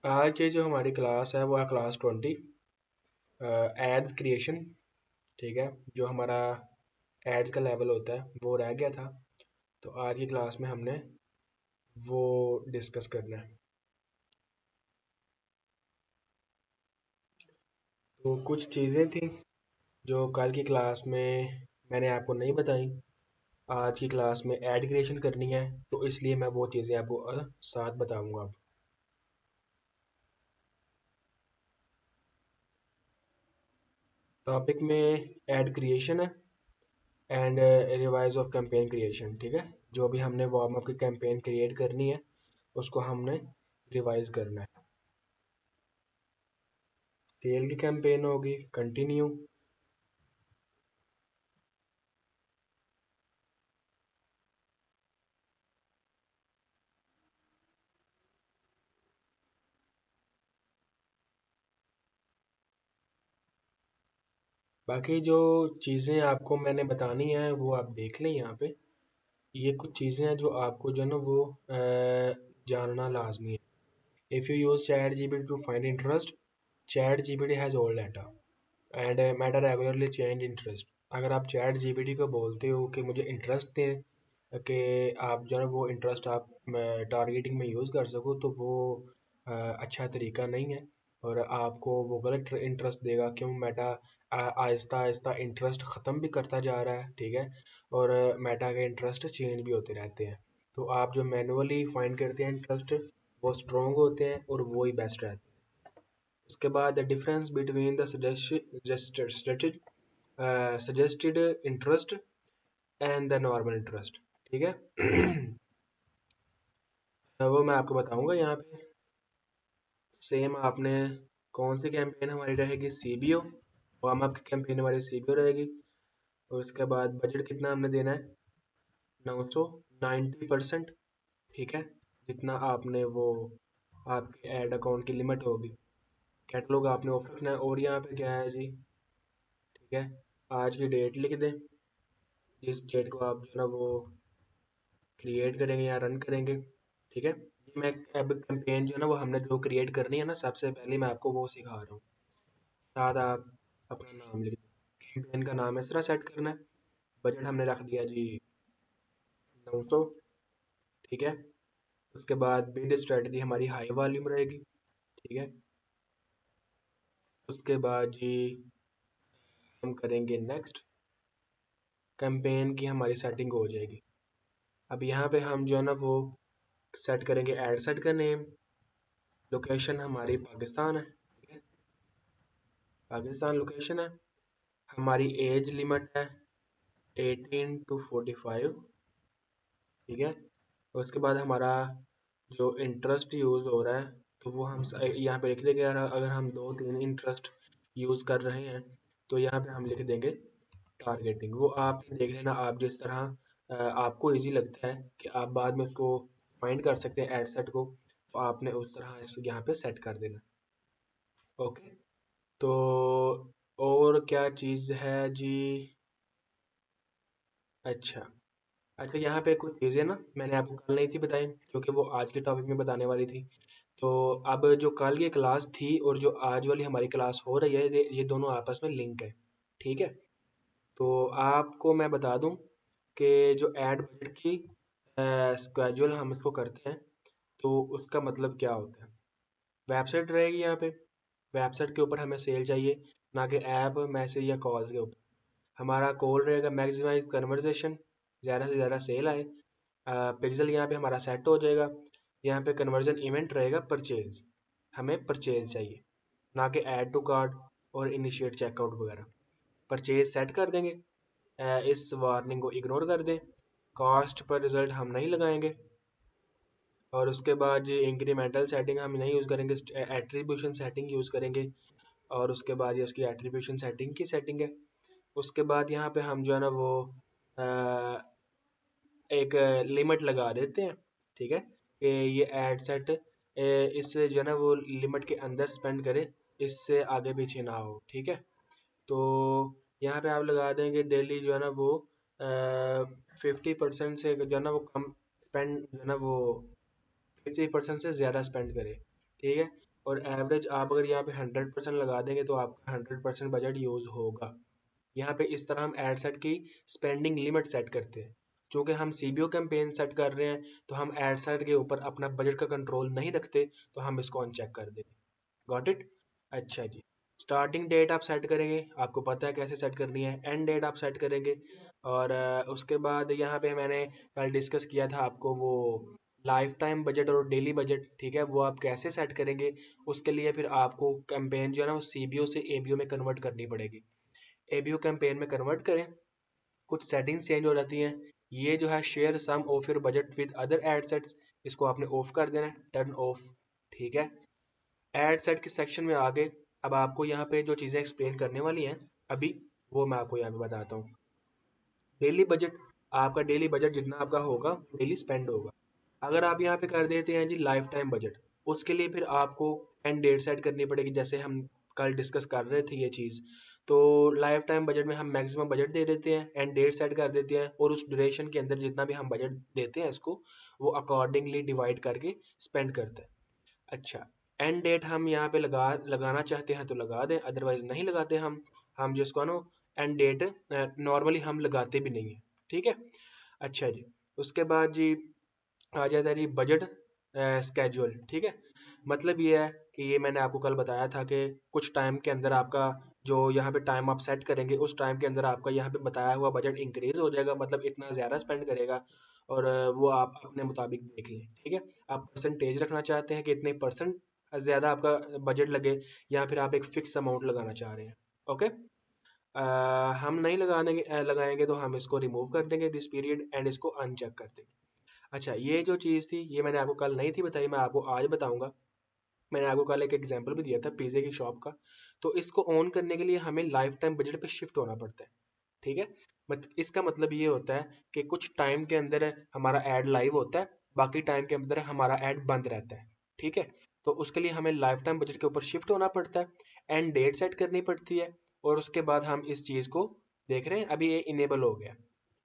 आज की जो हमारी क्लास है वो है क्लास 20 एड्स क्रिएशन। ठीक है, जो हमारा एड्स का लेवल होता है वो रह गया था, तो आज की क्लास में हमने वो डिस्कस करना है। तो कुछ चीज़ें थी जो कल की क्लास में मैंने आपको नहीं बताई, आज की क्लास में ऐड क्रिएशन करनी है, तो इसलिए मैं वो चीज़ें आपको साथ बताऊंगा अब। टॉपिक में ऐड क्रिएशन है and revise of campaign creation. ठीक है, जो भी हमने वार्म अप की कैंपेन क्रिएट करनी है उसको हमने रिवाइज करना है। सेल की कैंपेन होगी कंटिन्यू। बाकी जो चीज़ें आपको मैंने बतानी है वो आप देख लें यहाँ पे। ये कुछ चीज़ें हैं जो आपको जो है ना वो जानना लाजमी है। If you use chat GPT to find interest, chat GPT has all data and matter regularly change interest. अगर आप चैट जीपीटी को बोलते हो कि मुझे इंटरेस्ट दें, कि आप जो है वो इंटरेस्ट आप टारगेटिंग में यूज़ कर सको, तो वो अच्छा तरीका नहीं है और आपको वो गलत इंटरेस्ट देगा। क्यों? मेटा आहिस्ता आहिस्ता इंटरेस्ट ख़त्म भी करता जा रहा है। ठीक है, और मेटा के इंटरेस्ट चेंज भी होते रहते हैं। तो आप जो मैनुअली फाइंड करते हैं इंटरेस्ट, वो स्ट्रॉन्ग होते हैं और वो ही बेस्ट रहते हैं। उसके बाद the difference between the suggested interest and the normal interest. ठीक है। वो मैं आपको बताऊंगा यहाँ पे। सेम आपने कौन सी कैंपेन हमारी रहेगी, सीबीओ। वार्म अप की कैंपेन हमारी सीबीओ रहेगी। और उसके बाद बजट कितना हमने देना है, 990%। ठीक है, जितना आपने वो आपके ऐड अकाउंट की लिमिट होगी। कैटलॉग आपने ऑफ रखना है। और यहाँ पे क्या है जी, ठीक है, आज की डेट लिख दें, जिस डेट को आप जो है ना वो क्रिएट करेंगे या रन करेंगे। ठीक है, ये मैं अब कैंपेन जो है ना वो हमने जो क्रिएट करनी है ना, सबसे पहले मैं आपको वो सिखा रहा हूँ। साथ आप अपना नाम लिख दें। कैंपेन का नाम इस तरह सेट करना है। बजट हमने रख दिया जी 900। ठीक है, उसके बाद बिड स्ट्रेटजी हमारी हाई वॉल्यूम रहेगी। ठीक है, उसके बाद जी हम करेंगे नेक्स्ट। कैंपेन की हमारी सेटिंग हो जाएगी। अब यहाँ पे हम जो है ना वो सेट करेंगे एड सेट का नेम। लोकेशन हमारी पाकिस्तान है। ठीक है, पाकिस्तान लोकेशन है। हमारी एज लिमिट है 18 to 45। ठीक है, उसके बाद हमारा जो इंटरेस्ट यूज़ हो रहा है, तो वो हम यहाँ पे लिख देंगे। अगर हम दो तीन इंटरेस्ट यूज़ कर रहे हैं, तो यहाँ पे हम लिख देंगे टारगेटिंग। वो आप देख लेना, आप जिस तरह आपको इजी लगता है कि आप बाद में उसको फाइंड कर सकते हैं एड सेट को, तो आपने उस तरह इसको यहाँ पे सेट कर देना। ओके, तो और क्या चीज़ है जी। अच्छा, अच्छा, यहाँ पे कुछ चीज़ें ना मैंने आपको कल नहीं थी बताई, क्योंकि वो आज के टॉपिक में बताने वाली थी। तो अब जो कल की क्लास थी और जो आज वाली हमारी क्लास हो रही है, ये दोनों आपस में लिंक है। ठीक है, तो आपको मैं बता दूं कि जो ऐड बजट की स्केड्यूल हम इसको करते हैं, तो उसका मतलब क्या होता है। वेबसाइट रहेगी यहाँ पे। वेबसाइट के ऊपर हमें सेल चाहिए, ना कि ऐप मैसेज या कॉल्स के ऊपर। हमारा कॉल रहेगा मैक्सिमाइज कन्वर्जेशन, ज़्यादा से ज़्यादा सेल आए। पिक्सल यहाँ पे हमारा सेट हो जाएगा। यहाँ पे कन्वर्जन इवेंट रहेगा परचेज, हमें परचेज चाहिए, ना कि ऐड टू कार्ट और इनिशिएट चेकआउट वगैरह। परचेज सेट कर देंगे। इस वार्निंग को इग्नोर कर दें। कॉस्ट पर रिजल्ट हम नहीं लगाएंगे। और उसके बाद ये इंक्रीमेंटल सेटिंग हम नहीं यूज़ करेंगे, एट्रीब्यूशन सेटिंग यूज़ करेंगे। और उसके बाद ये उसकी एट्रीब्यूशन सेटिंग की सेटिंग है। उसके बाद यहाँ पे हम जो है ना वो अ, एक लिमिट लगा देते हैं। ठीक है, कि ये एड सेट इससे जो है ना वो लिमिट के अंदर स्पेंड करे, इससे आगे पीछे ना हो। ठीक है, तो यहाँ पे आप लगा देंगे डेली जो है ना वो 50% से जो है ना वो कम स्पेंड, जो है ना वो 50% से ज़्यादा स्पेंड करे। ठीक है, और एवरेज आप अगर यहाँ पे 100% लगा देंगे तो आपका 100% बजट यूज़ होगा। यहाँ पे इस तरह हम एड सेट की स्पेंडिंग लिमिट सेट करते हैं। चूँकि हम सीबीओ कैंपेन सेट कर रहे हैं तो हम एड सेट के ऊपर अपना बजट का कंट्रोल नहीं रखते, तो हम इसको अनचेक कर देंगे। Got it? अच्छा जी। स्टार्टिंग डेट आप सेट करेंगे, आपको पता है कैसे सेट करनी है। एंड डेट आप सेट करेंगे। और उसके बाद यहाँ पे मैंने कल डिस्कस किया था आपको वो लाइफ टाइम बजट और डेली बजट, ठीक है, वो आप कैसे सेट करेंगे। उसके लिए फिर आपको कैंपेन जो है ना वो सीबीओ से एबीओ में कन्वर्ट करनी पड़ेगी। एबीओ कैंपेन में कन्वर्ट करें, कुछ सेटिंग्स चेंज हो जाती हैं। ये जो है share some of your budget with other ad sets, इसको आपने ऑफ कर देना है, टर्न ऑफ। ठीक है। एड सेट के सेक्शन में आगे अब आपको यहाँ पे जो चीज़ें एक्सप्लेन करने वाली हैं अभी, वो मैं आपको यहाँ पे बताता हूँ। डेली बजट, आपका डेली बजट जितना आपका होगा डेली स्पेंड होगा। अगर आप यहाँ पे कर देते हैं जी लाइफ टाइम बजट, उसके लिए फिर आपको एंड डेट सेट करनी पड़ेगी, जैसे हम कल डिस्कस कर रहे थे ये चीज़। तो लाइफ टाइम बजट में हम मैक्सिमम बजट दे देते हैं, एंड डेट सेट कर देते हैं, और उस ड्यूरेशन के अंदर जितना भी हम बजट देते हैं इसको, वो अकॉर्डिंगली डिवाइड करके स्पेंड करते हैं। अच्छा, एंड डेट हम यहाँ पे लगाना चाहते हैं तो लगा दें, अदरवाइज नहीं लगाते हम जिसको ना एंड डेट नॉर्मली हम लगाते भी नहीं है। ठीक है। अच्छा जी। उसके बाद जी आ जाता है जी बजट स्केड्यूल। ठीक है। मतलब ये है कि ये मैंने आपको कल बताया था कि कुछ टाइम के अंदर आपका जो यहाँ पे टाइम आप सेट करेंगे, उस टाइम के अंदर आपका यहाँ पे बताया हुआ बजट इंक्रीज हो जाएगा, मतलब इतना ज़्यादा स्पेंड करेगा। और वो आप अपने मुताबिक देख लें। ठीक है। आप परसेंटेज रखना चाहते हैं कि इतने परसेंट ज़्यादा आपका बजट लगे, या फिर आप एक फिक्स अमाउंट लगाना चाह रहे हैं। ओके। हम नहीं लगाएंगे तो हम इसको रिमूव कर देंगे दिस पीरियड, एंड इसको अनचेक कर देंगे। अच्छा, ये जो चीज़ थी ये मैंने आपको कल नहीं थी बताई, मैं आपको आज बताऊंगा। मैंने आपको कल एक एग्जांपल भी दिया था पिज़्ज़े की शॉप का। तो इसको ऑन करने के लिए हमें लाइफ टाइम बजट पे शिफ्ट होना पड़ता है। ठीक है। इसका मतलब ये होता है कि कुछ टाइम के अंदर हमारा ऐड लाइव होता है, बाकी टाइम के अंदर हमारा ऐड बंद रहता है। ठीक है। तो उसके लिए हमें लाइफ टाइम बजट के ऊपर शिफ्ट होना पड़ता है, एंड डेट सेट करनी पड़ती है। और उसके बाद हम इस चीज़ को देख रहे हैं, अभी ये इनेबल हो गया।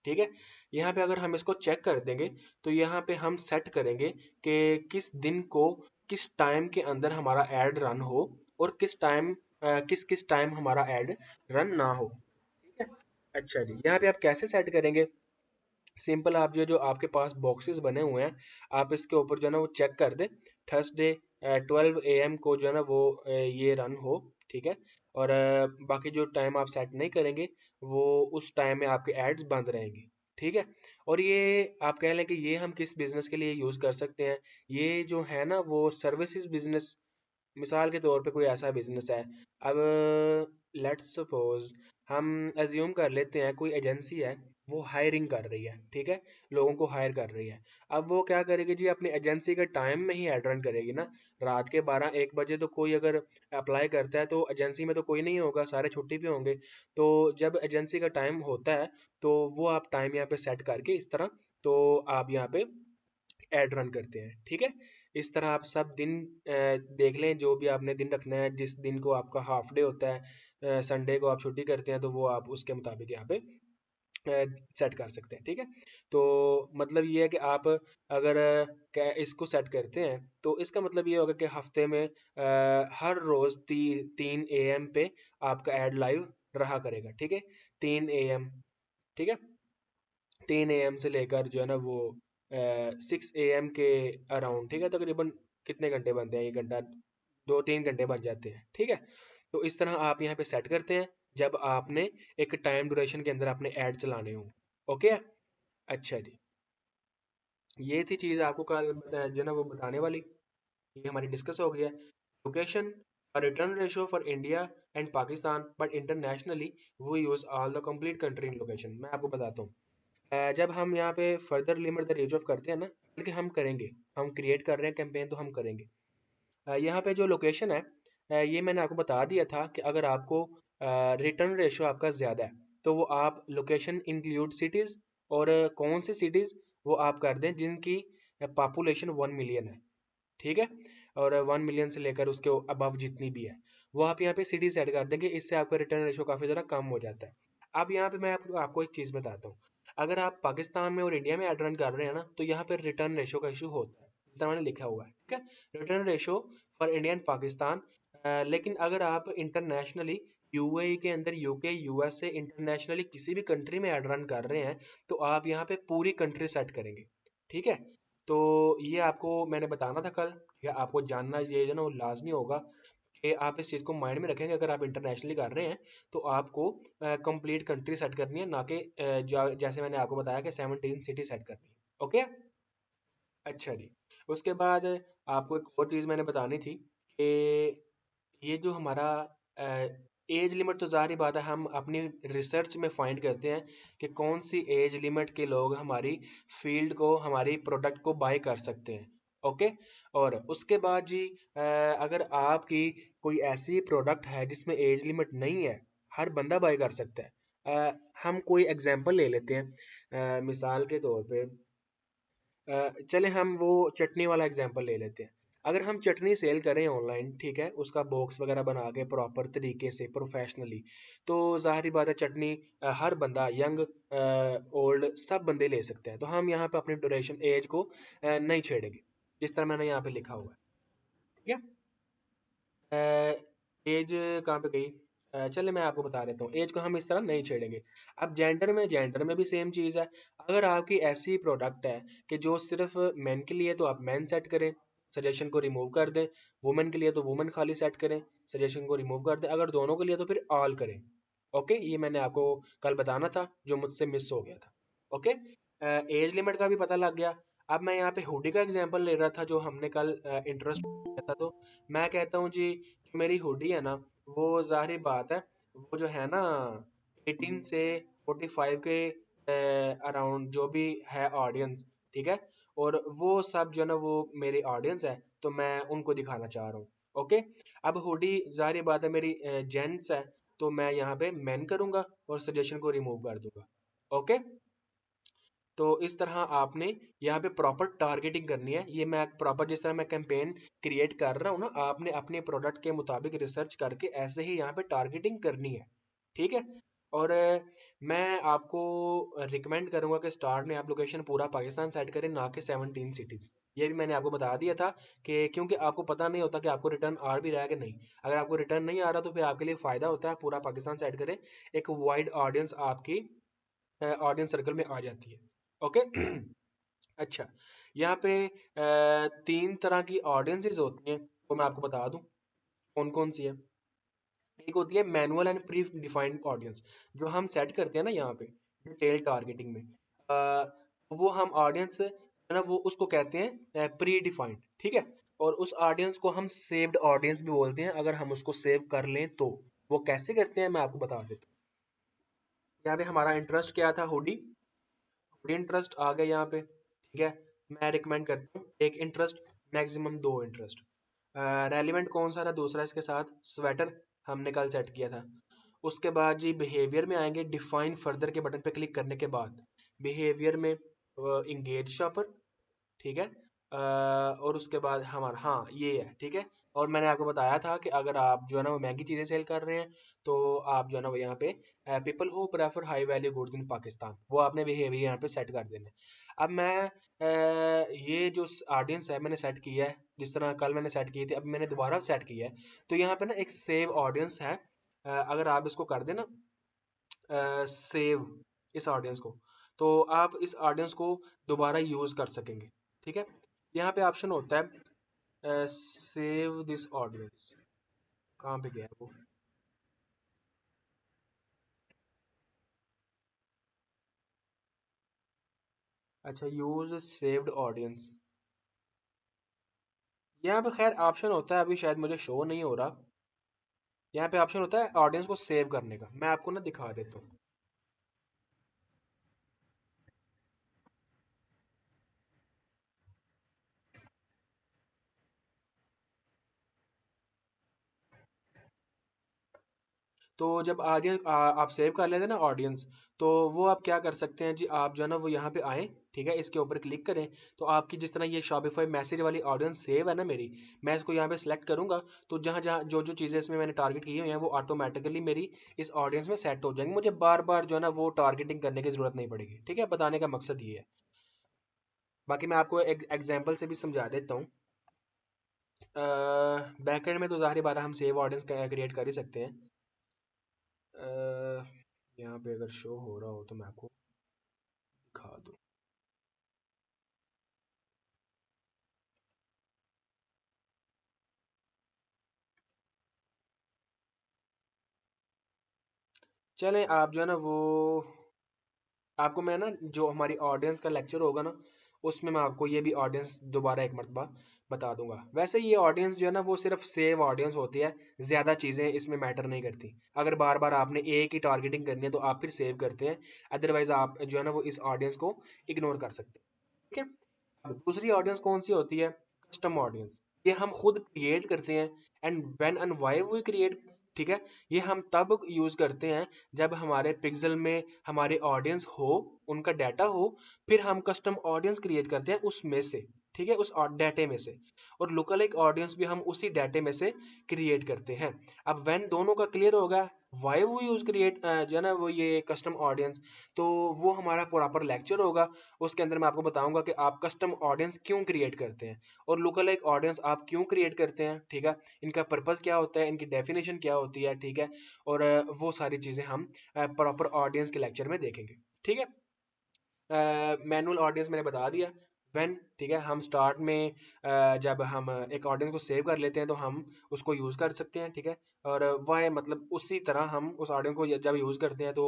ठीक है। यहाँ पे अगर हम इसको चेक कर देंगे, तो यहाँ पे हम सेट करेंगे कि किस दिन को किस टाइम के अंदर हमारा ऐड रन हो, और किस किस टाइम हमारा ऐड रन ना हो। ठीक है। अच्छा जी, यहाँ पे आप कैसे सेट करेंगे। सिंपल, आप जो जो आपके पास बॉक्सेस बने हुए हैं, आप इसके ऊपर जो है ना वो चेक कर दें। थर्सडे 12 AM को जो है ना वो ये रन हो। ठीक है। और बाकी जो टाइम आप सेट नहीं करेंगे, वो उस टाइम में आपके एड्स बंद रहेंगे। ठीक है। और ये आप कह लें कि ये हम किस बिजनेस के लिए यूज़ कर सकते हैं। ये जो है ना वो सर्विसेज बिजनेस, मिसाल के तौर पे कोई ऐसा बिजनेस है। अब लेट्स सपोज हम एज्यूम कर लेते हैं कोई एजेंसी है, वो हायरिंग कर रही है। ठीक है। लोगों को हायर कर रही है। अब वो क्या करेगी जी, अपनी एजेंसी के टाइम में ही एड रन करेगी ना। रात के 12-1 बजे तो कोई अगर अप्लाई करता है तो एजेंसी में तो कोई नहीं होगा, सारे छुट्टी पे होंगे। तो जब एजेंसी का टाइम होता है, तो वो आप टाइम यहाँ पे सेट करके इस तरह, तो आप यहाँ पे ऐड रन करते हैं। ठीक है। इस तरह आप सब दिन देख लें, जो भी आपने दिन रखना है, जिस दिन को आपका हाफ डे होता है, संडे को आप छुट्टी करते हैं, तो वो आप उसके मुताबिक यहाँ पे सेट कर सकते हैं। ठीक है। तो मतलब ये है कि आप अगर इसको सेट करते हैं, तो इसका मतलब ये होगा कि हफ्ते में हर रोज 3 AM पे आपका ऐड लाइव रहा करेगा। ठीक है। 3 AM। ठीक है। 3 AM से लेकर जो है ना वो 6 AM के अराउंड। ठीक है। तकरीबन कितने घंटे बनते हैं, 1 घंटा, 2-3 घंटे बन जाते हैं। ठीक है। तो इस तरह आप यहाँ पे सेट करते हैं, जब आपने एक टाइम ड्यूरेशन के अंदर अपने ऐड चलाने हों। ओके। अच्छा जी। ये थी चीज़ आपको कल जो है ना वो बताने वाली। ये हमारी डिस्कस हो गया। Location, return ratio for India and Pakistan, but internationally we use all the complete country in location. मैं आपको बताता हूँ। जब हम यहाँ पे further limit the range of करते हैं ना, बल्कि हम करेंगे, हम क्रिएट कर रहे हैं कैंपेन तो हम करेंगे। यहाँ पे जो लोकेशन है, ये मैंने आपको बता दिया था कि अगर आपको रिटर्न रेशो आपका ज़्यादा है, तो वो आप लोकेशन इंक्लूड सिटीज़, और कौन सी सिटीज़ वो आप कर दें जिनकी पॉपुलेशन 1 मिलियन है। ठीक है। और 1 मिलियन से लेकर उसके अबव जितनी भी है, वो आप यहाँ पे सिटी सेट कर देंगे। इससे आपका रिटर्न रेशो काफ़ी ज़्यादा कम हो जाता है। अब यहाँ पे मैं आपको एक चीज़ बताता हूँ। अगर आप पाकिस्तान में और इंडिया में एड रन कर रहे हैं ना, तो यहाँ पे रिटर्न रेशो का इशू होता है। तरह मैंने लिखा हुआ है, ठीक है। Return ratio for India and Pakistan. लेकिन अगर आप इंटरनेशनली यूएई के अंदर, यूके, यूएसए, इंटरनेशनली किसी भी कंट्री में एड रन कर रहे हैं, तो आप यहाँ पे पूरी कंट्री सेट करेंगे, ठीक है। तो ये आपको मैंने बताना था कल, ठीक है। आपको जानना ये जो ना वो लाजमी होगा कि आप इस चीज़ को माइंड में रखेंगे। अगर आप इंटरनेशनली कर रहे हैं तो आपको कंप्लीट कंट्री सेट करनी है, ना कि जैसे मैंने आपको बताया कि 17 सिटी सेट करनी है। ओके। अच्छा जी। उसके बाद आपको एक और चीज़ मैंने बतानी थी कि ये जो हमारा एज लिमिट, तो ज़ाहिर बात है हम अपनी रिसर्च में फाइंड करते हैं कि कौन सी एज लिमिट के लोग हमारी फील्ड को, हमारी प्रोडक्ट को बाय कर सकते हैं। ओके। और उसके बाद जी अगर आपकी कोई ऐसी प्रोडक्ट है जिसमें एज लिमिट नहीं है, हर बंदा बाय कर सकता है। हम कोई एग्जांपल ले लेते हैं, मिसाल के तौर पे चले हम वो चटनी वाला एग्जांपल ले लेते हैं। अगर हम चटनी सेल करें ऑनलाइन, ठीक है, उसका बॉक्स वगैरह बना के प्रॉपर तरीके से प्रोफेशनली, तो ज़ाहिर बात है चटनी हर बंदा, यंग ओल्ड, सब बंदे ले सकते हैं। तो हम यहाँ पे अपनी ड्यूरेशन एज को नहीं छेड़ेंगे, जिस तरह मैंने यहाँ पे लिखा हुआ है, ठीक है। एज कहाँ पे गई? चलिए मैं आपको बता देता हूँ, एज को हम इस तरह नहीं छेड़ेंगे। अब जेंडर में भी सेम चीज़ है। अगर आपकी ऐसी प्रोडक्ट है कि जो सिर्फ मेन के लिए, तो आप मेन सेट करें, सजेशन को रिमूव कर दें। वुमेन के लिए तो वुमेन खाली सेट करें, सजेशन को रिमूव कर दें। अगर दोनों के लिए तो फिर ऑल करें। ओके, ये मैंने आपको कल बताना था, जो मुझसे मिस हो गया था। ओके। एज लिमिट का भी पता लग गया। अब मैं यहाँ पे हुडी का एग्जांपल ले रहा था, जो हमने कल इंटरेस्ट किया था। तो मैं कहता हूँ जी, जो मेरी हुडी है ना, वो ज़ाहिर बात है, वो जो है ना 18 से 45 के अराउंड जो भी है ऑडियंस, ठीक है। और वो सब जो है ना वो मेरी ऑडियंस है, तो मैं उनको दिखाना चाह रहा हूँ। ओके। अब हुडी ज़ाहिर बात है मेरी जेंट्स है, तो मैं यहाँ पे मेन करूंगा और सजेशन को रिमूव कर दूंगा। ओके। तो इस तरह आपने यहाँ पे प्रॉपर टारगेटिंग करनी है। ये मैं प्रॉपर, जिस तरह मैं कैंपेन क्रिएट कर रहा हूँ ना, आपने अपने प्रोडक्ट के मुताबिक रिसर्च करके ऐसे ही यहाँ पे टारगेटिंग करनी है, ठीक है। और मैं आपको रिकमेंड करूंगा कि स्टार्ट में आप लोकेशन पूरा पाकिस्तान सेट करें, ना कि 17 सिटीज। ये भी मैंने आपको बता दिया था कि क्योंकि आपको पता नहीं होता कि आपको रिटर्न आ भी रहा है कि नहीं। अगर आपको रिटर्न नहीं आ रहा तो फिर आपके लिए फायदा होता है, पूरा पाकिस्तान सेट करें, एक वाइड ऑडियंस आपकी ऑडियंस सर्कल में आ जाती है। ओके। अच्छा, यहाँ पे तीन तरह की ऑडियंसेस होती हैं, तो मैं आपको बता दूं कौन कौन सी है। एक होती है manual and pre defined audience, जो हम सेट करते हैं ना यहाँ पे डिटेल टारगेटिंग में। वो हम ऑडियंस है ना, वो उसको कहते हैं प्री डिफाइंड, ठीक है। और उस ऑडियंस को हम सेव्ड ऑडियंस भी बोलते हैं, अगर हम उसको सेव कर लें तो। वो कैसे करते हैं मैं आपको बता देता हूँ। यहाँ पे हमारा इंटरेस्ट क्या था? हुडी। इंटरेस्ट आ गए यहाँ पे, ठीक है। मैं रिकमेंड करता हूँ एक इंटरेस्ट, मैक्सिमम दो इंटरेस्ट। रेलिवेंट कौन सा था दूसरा इसके साथ? स्वेटर, हमने कल सेट किया था। उसके बाद जी बिहेवियर में आएंगे, डिफाइन फर्दर के बटन पे क्लिक करने के बाद बिहेवियर में इंगेज शॉपर, ठीक है। और उसके बाद हमारा, हाँ ये है, ठीक है। और मैंने आपको बताया था कि अगर आप जो है ना वो महंगी चीज़ें सेल कर रहे हैं, तो आप जो है ना वो यहाँ पे people who prefer high value goods in Pakistan, वो आपने बिहेवियर यहाँ पे सेट कर देना है। अब मैं ये जो ऑडियंस है मैंने सेट किया है, जिस तरह कल मैंने सेट की थी, अब मैंने दोबारा सेट किया है। तो यहाँ पे ना एक सेव ऑडियंस है, अगर आप इसको कर देना सेव इस ऑडियंस को, तो आप इस ऑडियंस को दोबारा यूज कर सकेंगे, ठीक है। यहाँ पे ऑप्शन होता है सेव दिस ऑडियंस, कहाँ पे गया है वो? अच्छा, यूज सेव्ड ऑडियंस, यहाँ पे खैर ऑप्शन होता है, अभी शायद मुझे शो नहीं हो रहा। यहाँ पे ऑप्शन होता है ऑडियंस को सेव करने का, मैं आपको ना दिखा देता हूँ। तो जब ऑडियंस आप सेव कर लेते हैं ना ऑडियंस, तो वो आप क्या कर सकते हैं जी, आप जो है ना वो यहाँ पे आए, ठीक है, इसके ऊपर क्लिक करें। तो आपकी जिस तरह ये शॉपिफाई मैसेज वाली ऑडियंस सेव है ना मेरी, मैं इसको यहाँ पे सेलेक्ट करूंगा, तो जहाँ जहाँ जो जो चीज़ें इसमें मैंने टारगेट की हुई हैं वो ऑटोमेटिकली मेरी इस ऑडियंस में सेट हो जाएंगी। मुझे बार बार जो है ना वो टारगेटिंग करने की जरूरत नहीं पड़ेगी, ठीक है। बताने का मकसद ये है। बाकी मैं आपको एक एग्जांपल से भी समझा देता हूँ। बैकएंड में तो ज़ाहिर बात है हम सेव ऑडियंस क्रिएट कर ही सकते हैं। यहाँ पे अगर शो हो रहा हो तो मैं आपको दिखा दूँ। चलें आप जो है ना वो, आपको मैं ना जो हमारी ऑडियंस का लेक्चर होगा ना, उसमें मैं आपको ये भी ऑडियंस दोबारा एक मरतबा बता दूंगा। वैसे ये ऑडियंस जो है ना वो सिर्फ सेव ऑडियंस होती है, ज़्यादा चीज़ें इसमें मैटर नहीं करती। अगर बार बार आपने एक ही टारगेटिंग करनी है तो आप फिर सेव करते हैं, अदरवाइज आप जो है ना वो इस ऑडियंस को इग्नोर कर सकते हैं। ठीक है। अब दूसरी ऑडियंस कौन सी होती है? Custom audience. ये हम खुद क्रिएट करते हैं, and when and why we create, ठीक है, ये हम तब यूज करते हैं जब हमारे पिक्सल में हमारे ऑडियंस हो, उनका डाटा हो, फिर हम कस्टम ऑडियंस क्रिएट करते हैं उसमें से। ठीक है, उस डाटे में से। और लुकअलाइक ऑडियंस भी हम उसी डाटे में से क्रिएट करते हैं। अब व्हेन दोनों का क्लियर होगा वाई वो यूज क्रिएट जो है ना वो ये कस्टम ऑडियंस, तो वो हमारा प्रॉपर लेक्चर होगा। उसके अंदर मैं आपको बताऊंगा कि आप कस्टम ऑडियंस क्यों क्रिएट करते हैं और लुक अलाइक ऑडियंस आप क्यों क्रिएट करते हैं। ठीक है, इनका पर्पस क्या होता है, इनकी डेफिनेशन क्या होती है। ठीक है, और वो सारी चीज़ें हम प्रॉपर ऑडियंस के लेक्चर में देखेंगे। ठीक है। मैनुअल ऑडियंस मैंने बता दिया। व्हेन, ठीक है, हम स्टार्ट में जब हम एक ऑडियंस को सेव कर लेते हैं तो हम उसको यूज़ कर सकते हैं। ठीक है, और वह मतलब उसी तरह हम उस ऑडियंस को जब यूज़ करते हैं तो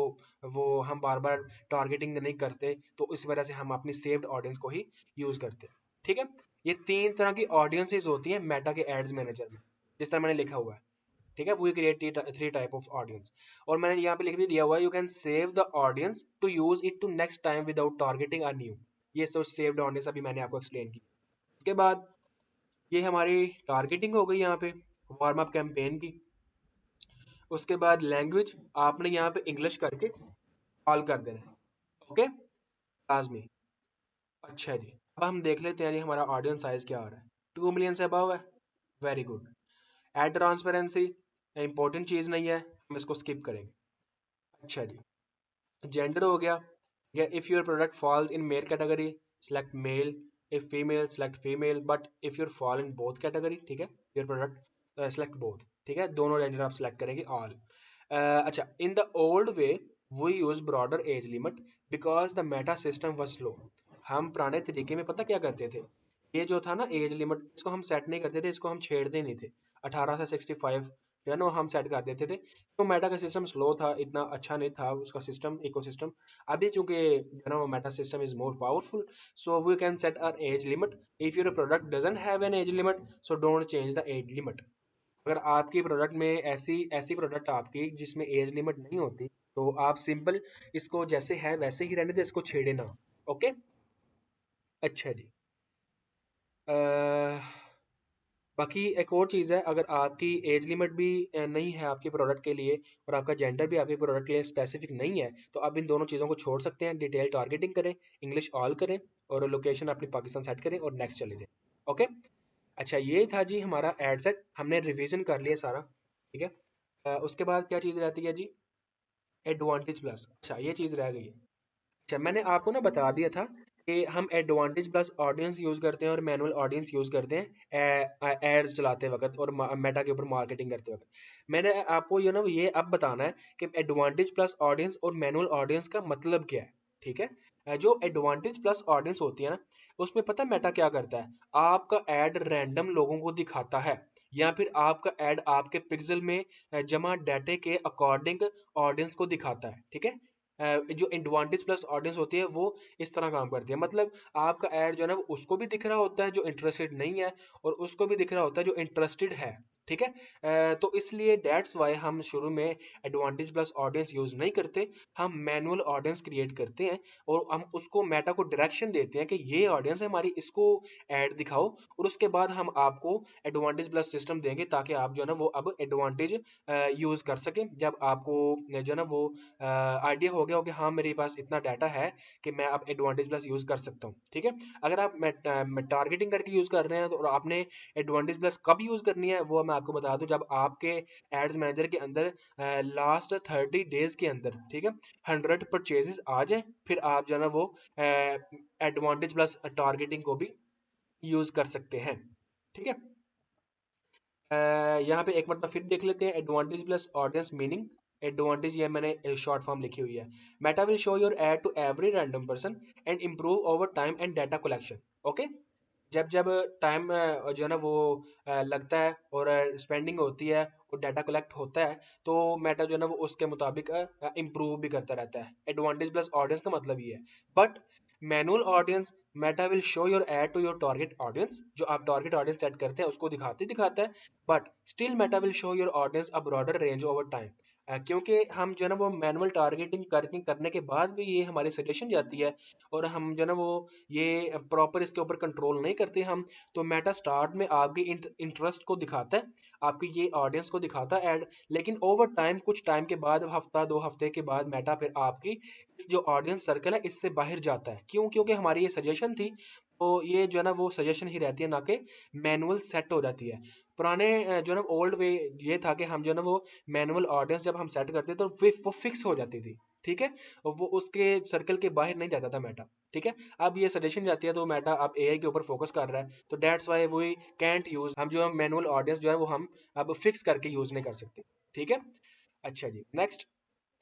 वो हम बार बार टारगेटिंग नहीं करते, तो इस वजह से हम अपनी सेव्ड ऑडियंस को ही यूज़ करते हैं। ठीक है, ये तीन तरह की ऑडियंसेस होती हैं मेटा के एड्स मैनेजर में, जिस तरह मैंने लिखा हुआ है। ठीक है, we create three type of audience. और मैंने यहाँ पे लिख भी दिया हुआ है, you can save the audience to use it to next time without targeting a new. ये सब सेव्ड ऑडियंस अभी मैंने आपको एक्सप्लेन की। उसके बाद ये हमारी टारगेटिंग हो गई यहाँ पे वार्म अप कैंपेन की। उसके बाद लैंग्वेज आपने यहाँ पे इंग्लिश करके कॉल कर देना है। ओके, लाजमी। अच्छा जी, अब हम देख लेते हैं जी हमारा ऑडियंस साइज क्या आ रहा है। 2 मिलियन से अबव है, very good. Ad transparency important चीज़ नहीं है, हम इसको स्किप करेंगे। अच्छा जी, जेंडर हो गया। या if your product falls in male category, select male. If female, select female, but if your fall in both category, ठीक है, योर प्रोडक्ट सेलेक्ट बोथ। ठीक है, दोनों जेंडर आप सेलेक्ट करेंगे, ऑल। अच्छा, in the old way we use broader age limit because the Meta system was slow. हम पुराने तरीके में पता क्या करते थे, ये जो था ना एज लिमिट, इसको हम सेट नहीं करते थे, इसको हम छेड़ते नहीं थे। 18 से 65 जो है ना वो हम सेट कर देते थे। तो मेटा का सिस्टम स्लो था, इतना अच्छा नहीं था उसका सिस्टम, इकोसिस्टम। अभी चूंकि you know Meta system is more powerful, so we can set our age limit. If your product doesn't have an age limit, so don't change the age limit. अगर आपकी प्रोडक्ट में ऐसी ऐसी product आपकी जिसमें age limit नहीं होती, तो आप सिंपल इसको जैसे है वैसे ही रहने दे, इसको छेड़े ना। ओके। अच्छा जी। अह, बाकी एक और चीज़ है, अगर आपकी एज लिमिट भी नहीं है आपके प्रोडक्ट के लिए, और आपका जेंडर भी आपके प्रोडक्ट के लिए स्पेसिफिक नहीं है, तो आप इन दोनों चीज़ों को छोड़ सकते हैं। डिटेल टारगेटिंग करें, इंग्लिश ऑल करें, और लोकेशन अपनी पाकिस्तान सेट करें और नेक्स्ट चले जाएं। ओके। अच्छा, ये था जी हमारा एड सेट, हमने रिवीजन कर लिया सारा। ठीक है। उसके बाद क्या चीज़ रहती है जी? Advantage plus. अच्छा, ये चीज़ रह गई है। अच्छा, मैंने आपको ना बता दिया था कि हम एडवांटेज प्लस ऑडियंस यूज़ करते हैं और मैनुअल ऑडियंस यूज़ करते हैं एड्स चलाते वक्त और मेटा के ऊपर मार्केटिंग करते वक्त। मैंने आपको ये अब बताना है कि एडवांटेज प्लस ऑडियंस और मैनुअल ऑडियंस का मतलब क्या है। ठीक है। जो एडवांटेज प्लस ऑडियंस होती है ना, उसमें पता है मेटा क्या करता है? आपका एड रैंडम लोगों को दिखाता है, या फिर आपका एड आपके पिक्सल में जमा डाटे के अकॉर्डिंग ऑडियंस को दिखाता है। ठीक है। जो एडवांटेज प्लस ऑडियंस होती है वो इस तरह काम करती है, मतलब आपका ऐड जो है ना वो उसको भी दिख रहा होता है जो इंटरेस्टेड नहीं है, और उसको भी दिख रहा होता है जो इंटरेस्टेड है। ठीक है। तो इसलिए दैट्स वाई हम शुरू में एडवांटेज प्लस ऑडियंस यूज नहीं करते, हम मैनुअल ऑडियंस क्रिएट करते हैं, और हम उसको मेटा को डायरेक्शन देते हैं कि ये ऑडियंस है हमारी, इसको ऐड दिखाओ। और उसके बाद हम आपको एडवांटेज प्लस सिस्टम देंगे ताकि आप जो है ना वो अब एडवांटेज यूज कर सकें, जब आपको जो है ना वो आइडिया हो गया हो कि हाँ मेरे पास इतना डाटा है कि मैं अब एडवांटेज प्लस यूज़ कर सकता हूँ। ठीक है। अगर आप मैं टारगेटिंग करके यूज़ कर रहे हैं तो, और आपने एडवांटेज प्लस कब यूज़ करनी है वो मैं आपको बता दूं, जब आपके एड्स मैनेजर के अंदर लास्ट 30 डेज के अंदर, ठीक है, 100 परचेजेस आ जाए, फिर आप जो है ना वो एडवांटेज प्लस टारगेटिंग को भी यूज कर सकते हैं। ठीक है, यहाँ पे एक मतलब फिर देख लेते हैं advantage plus audience meaning. Advantage ये मैंने शॉर्ट फॉर्म लिखी हुई है। Meta will show your ad to every random person and improve over time and data collection. Okay, जब जब टाइम जो है ना वो लगता है और स्पेंडिंग होती है और डाटा कलेक्ट होता है, तो मेटा जो है ना वो उसके मुताबिक इम्प्रूव भी करता रहता है। एडवांटेज प्लस ऑडियंस का मतलब ये है। But manual audience, Meta will show your ad to your target audience, जो आप टारगेट ऑडियंस सेट करते हैं उसको दिखाता है। But still Meta will show your audience a broader range over time. क्योंकि हम जो है ना वो मैनुअल टारगेटिंग करने के बाद भी ये हमारी सजेशन जाती है, और हम जो है ना वो ये प्रॉपर इसके ऊपर कंट्रोल नहीं करते हम, तो मेटा स्टार्ट में आपकी इंटरेस्ट को दिखाता है, आपकी ये ऑडियंस को दिखाता है ऐड, लेकिन ओवर टाइम, कुछ टाइम के बाद, हफ्ता 2 हफ्ते के बाद, मेटा फिर आपकी जो ऑडियंस सर्कल है इससे बाहर जाता है। क्यों? क्योंकि हमारी ये सजेशन थी, तो ये जो है ना वो सजेशन ही रहती है, ना कि मैनुअल सेट हो जाती है। पुराने जो है ना ओल्ड वे ये था कि हम जो है ना वो मैनुअल ऑडियंस जब हम सेट करते तो वो फिक्स हो जाती थी, ठीक है, और वो उसके सर्कल के बाहर नहीं जाता था मेटा। ठीक है, अब ये सजेशन जाती है, तो मेटा अब एआई के ऊपर फोकस कर रहा है, तो that's why we can't use, हम जो है मैनुअल ऑडियंस जो है वो हम अब फिक्स करके यूज नहीं कर सकते। ठीक है, अच्छा जी, नेक्स्ट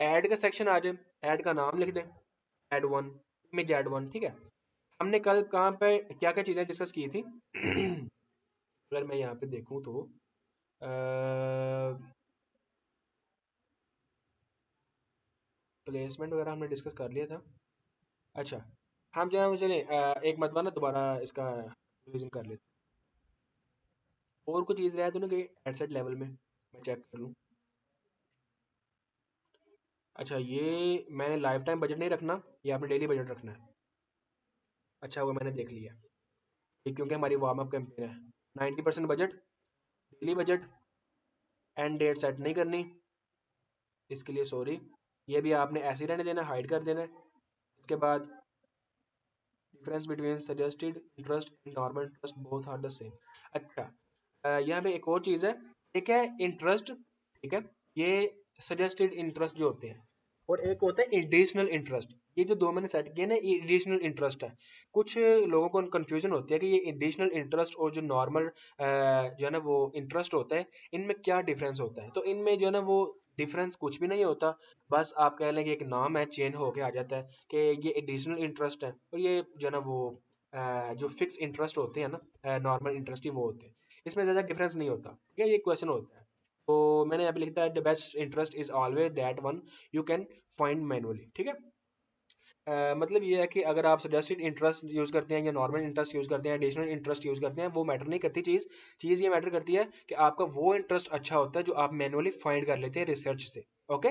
ऐड का सेक्शन आ जाए। ऐड का नाम लिख दें, add one, image add one. ठीक है, हमने कल कहाँ पे क्या क्या चीजें डिस्कस की थी? अगर मैं यहाँ पे देखूँ तो प्लेसमेंट वगैरह हमने डिस्कस कर लिया था। अच्छा, हम जो है वो चले एक मरतबा ना दोबारा इसका रिवीजन कर लेते हैं। और कुछ चीज़ रहा तो ना कि एडसेट लेवल में मैं चेक कर लूँ। अच्छा, ये मैंने लाइफ टाइम बजट नहीं रखना, ये आपने डेली बजट रखना है। अच्छा, वो मैंने देख लिया। ये क्योंकि हमारी वार्म अप कैंपेन है। 90% budget, daily budget, end date set नहीं करनी, इसके लिए सॉरी। ये भी आपने ऐसे ही रहने देना, हाइड कर देना है। उसके बाद difference between suggested interest and normal interest both are the same. अच्छा, यहाँ पे एक और चीज़ है, एक है इंटरेस्ट, ठीक है, ये सजेस्टेड इंटरेस्ट जो होते हैं, और एक होता है एडिशनल इंटरेस्ट। ये जो दो मैंने सेट किए ना, ये एडिशनल इंटरेस्ट है। कुछ लोगों को कंफ्यूजन होती है कि ये एडिशनल इंटरेस्ट और जो नॉर्मल जो है ना वो इंटरेस्ट होता है, इनमें क्या डिफरेंस होता है? तो इनमें जो है ना वो डिफरेंस कुछ भी नहीं होता। बस आप कह लें कि एक नाम है, चेंज होके आ जाता है कि ये एडिशनल इंटरेस्ट है, और ये जो है ना वो जो फिक्स इंटरेस्ट होते हैं ना, नॉर्मल इंटरेस्ट ही वो होते हैं। इसमें ज़्यादा डिफरेंस नहीं होता। ठीक है, ये क्वेश्चन होता है। तो मैंने यहाँ पे लिखता है the best interest is always that one you can find manually. ठीक है, मतलब ये है कि अगर आप सजेस्टेड इंटरेस्ट यूज़ करते हैं या नॉर्मल इंटरेस्ट यूज़ करते हैं, एडिशनल इंटरेस्ट यूज़ करते हैं, वो मैटर नहीं करती चीज़। चीज़ ये मैटर करती है कि आपका वो इंटरेस्ट अच्छा होता है जो आप मैनुअली फाइंड कर लेते हैं रिसर्च से। ओके,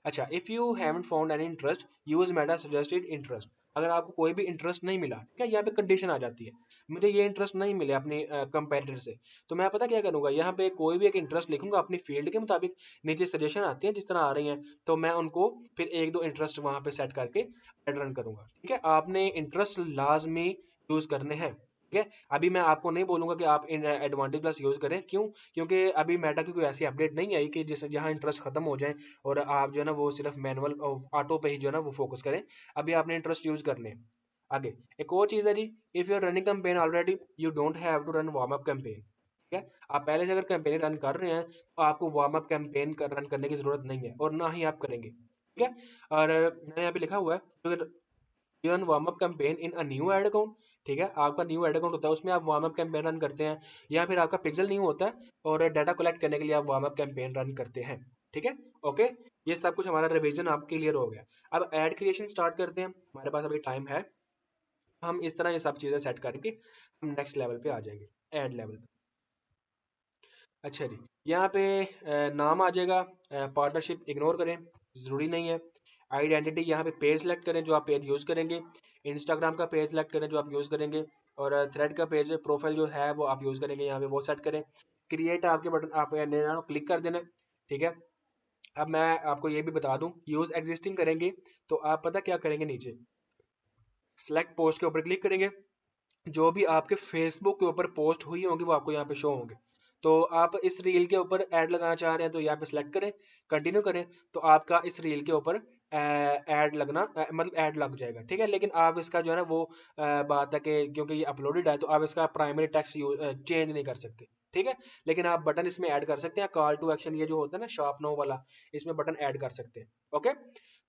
अच्छा, if you haven't found any interest, use Meta suggested interest. अगर आपको कोई भी इंटरेस्ट नहीं मिला, ठीक है, यहाँ पे कंडीशन आ जाती है, मुझे ये इंटरेस्ट नहीं मिले अपनी कंपेटिटर से, तो मैं पता क्या करूंगा, यहाँ पे कोई भी एक इंटरेस्ट लिखूंगा अपनी फील्ड के मुताबिक। नीचे सजेशन आती है जिस तरह आ रही हैं, तो मैं उनको फिर एक दो इंटरेस्ट वहां पे सेट करके रन करूंगा। ठीक है, आपने इंटरेस्ट लाजमी यूज करने हैं। ठीक है, अभी मैं आपको नहीं बोलूंगा कि आप एडवांटेज प्लस यूज करें। क्यों? क्योंकि अभी मेटा की कोई ऐसी अपडेट नहीं आई कि जिस जहां इंटरेस्ट खत्म हो जाए और आप जो है ना वो सिर्फ मैनुअल ऑटो पे ही जो है ना वो फोकस करें। अभी आपने इंटरेस्ट यूज करने हैं। आगे एक और चीज है जी, if you are running campaign already, you don't have to run warm up campaign. ठीक है, आप पहले से अगर कैंपेन रन कर रहे हैं, तो आपको वार्म अप कैंपेन रन करने की जरूरत नहीं है, और ना ही आप करेंगे। ठीक है, और मैंने यहाँ पे लिखा हुआ है, you run warm up campaign in a new ad account. ठीक है, आपका न्यू एड अकाउंट होता है, उसमें आप वार्म अप कैंपेन रन करते हैं, या फिर आपका पिक्सल न्यू होता है और डाटा कलेक्ट करने के लिए आप वार्म अप कैंपेन रन करते हैं। ठीक है, ओके, ये सब कुछ हमारा रिवीजन आप क्लियर हो गया। अब ऐड क्रिएशन स्टार्ट करते हैं, हमारे पास अभी टाइम है। हम इस तरह ये सब चीज़ें सेट करके हम नेक्स्ट लेवल पे आ जाएंगे, ऐड लेवल पे। अच्छा जी, यहाँ पे नाम आ जाएगा, पार्टनरशिप इग्नोर करें, ज़रूरी नहीं है। आइडेंटिटी, यहाँ पे पेज सेलेक्ट करें जो आप पेज यूज़ करेंगे। इंस्टाग्राम का पेज सेलेक्ट करें जो आप यूज़ करेंगे, और थ्रेड का पेज प्रोफाइल जो है वो आप यूज़ करेंगे, यहाँ पे वो सेट करें। क्रिएट आपके बटन आप क्लिक कर देना। ठीक है, अब मैं आपको ये भी बता दूं, यूज़ एग्जिस्टिंग करेंगे तो आप पता क्या करेंगे, नीचे सेलेक्ट पोस्ट के ऊपर क्लिक करेंगे, जो भी आपके फेसबुक के ऊपर पोस्ट हुई होंगी वो आपको यहाँ पे शो होंगे। तो आप इस रील के ऊपर ऐड लगाना चाह रहे हैं तो यहाँ पे सिलेक्ट करें, कंटिन्यू करें, तो आपका इस रील के ऊपर ऐड लगना मतलब ऐड लग जाएगा, ठीक है। लेकिन आप इसका जो है ना वो बात है कि क्योंकि ये अपलोडेड है तो आप इसका प्राइमरी टेक्स्ट चेंज नहीं कर सकते, ठीक है। लेकिन आप बटन इसमें ऐड कर सकते हैं, कॉल टू एक्शन ये जो होता है ना शॉप नो वाला, इसमें बटन ऐड कर सकते हैं, ओके।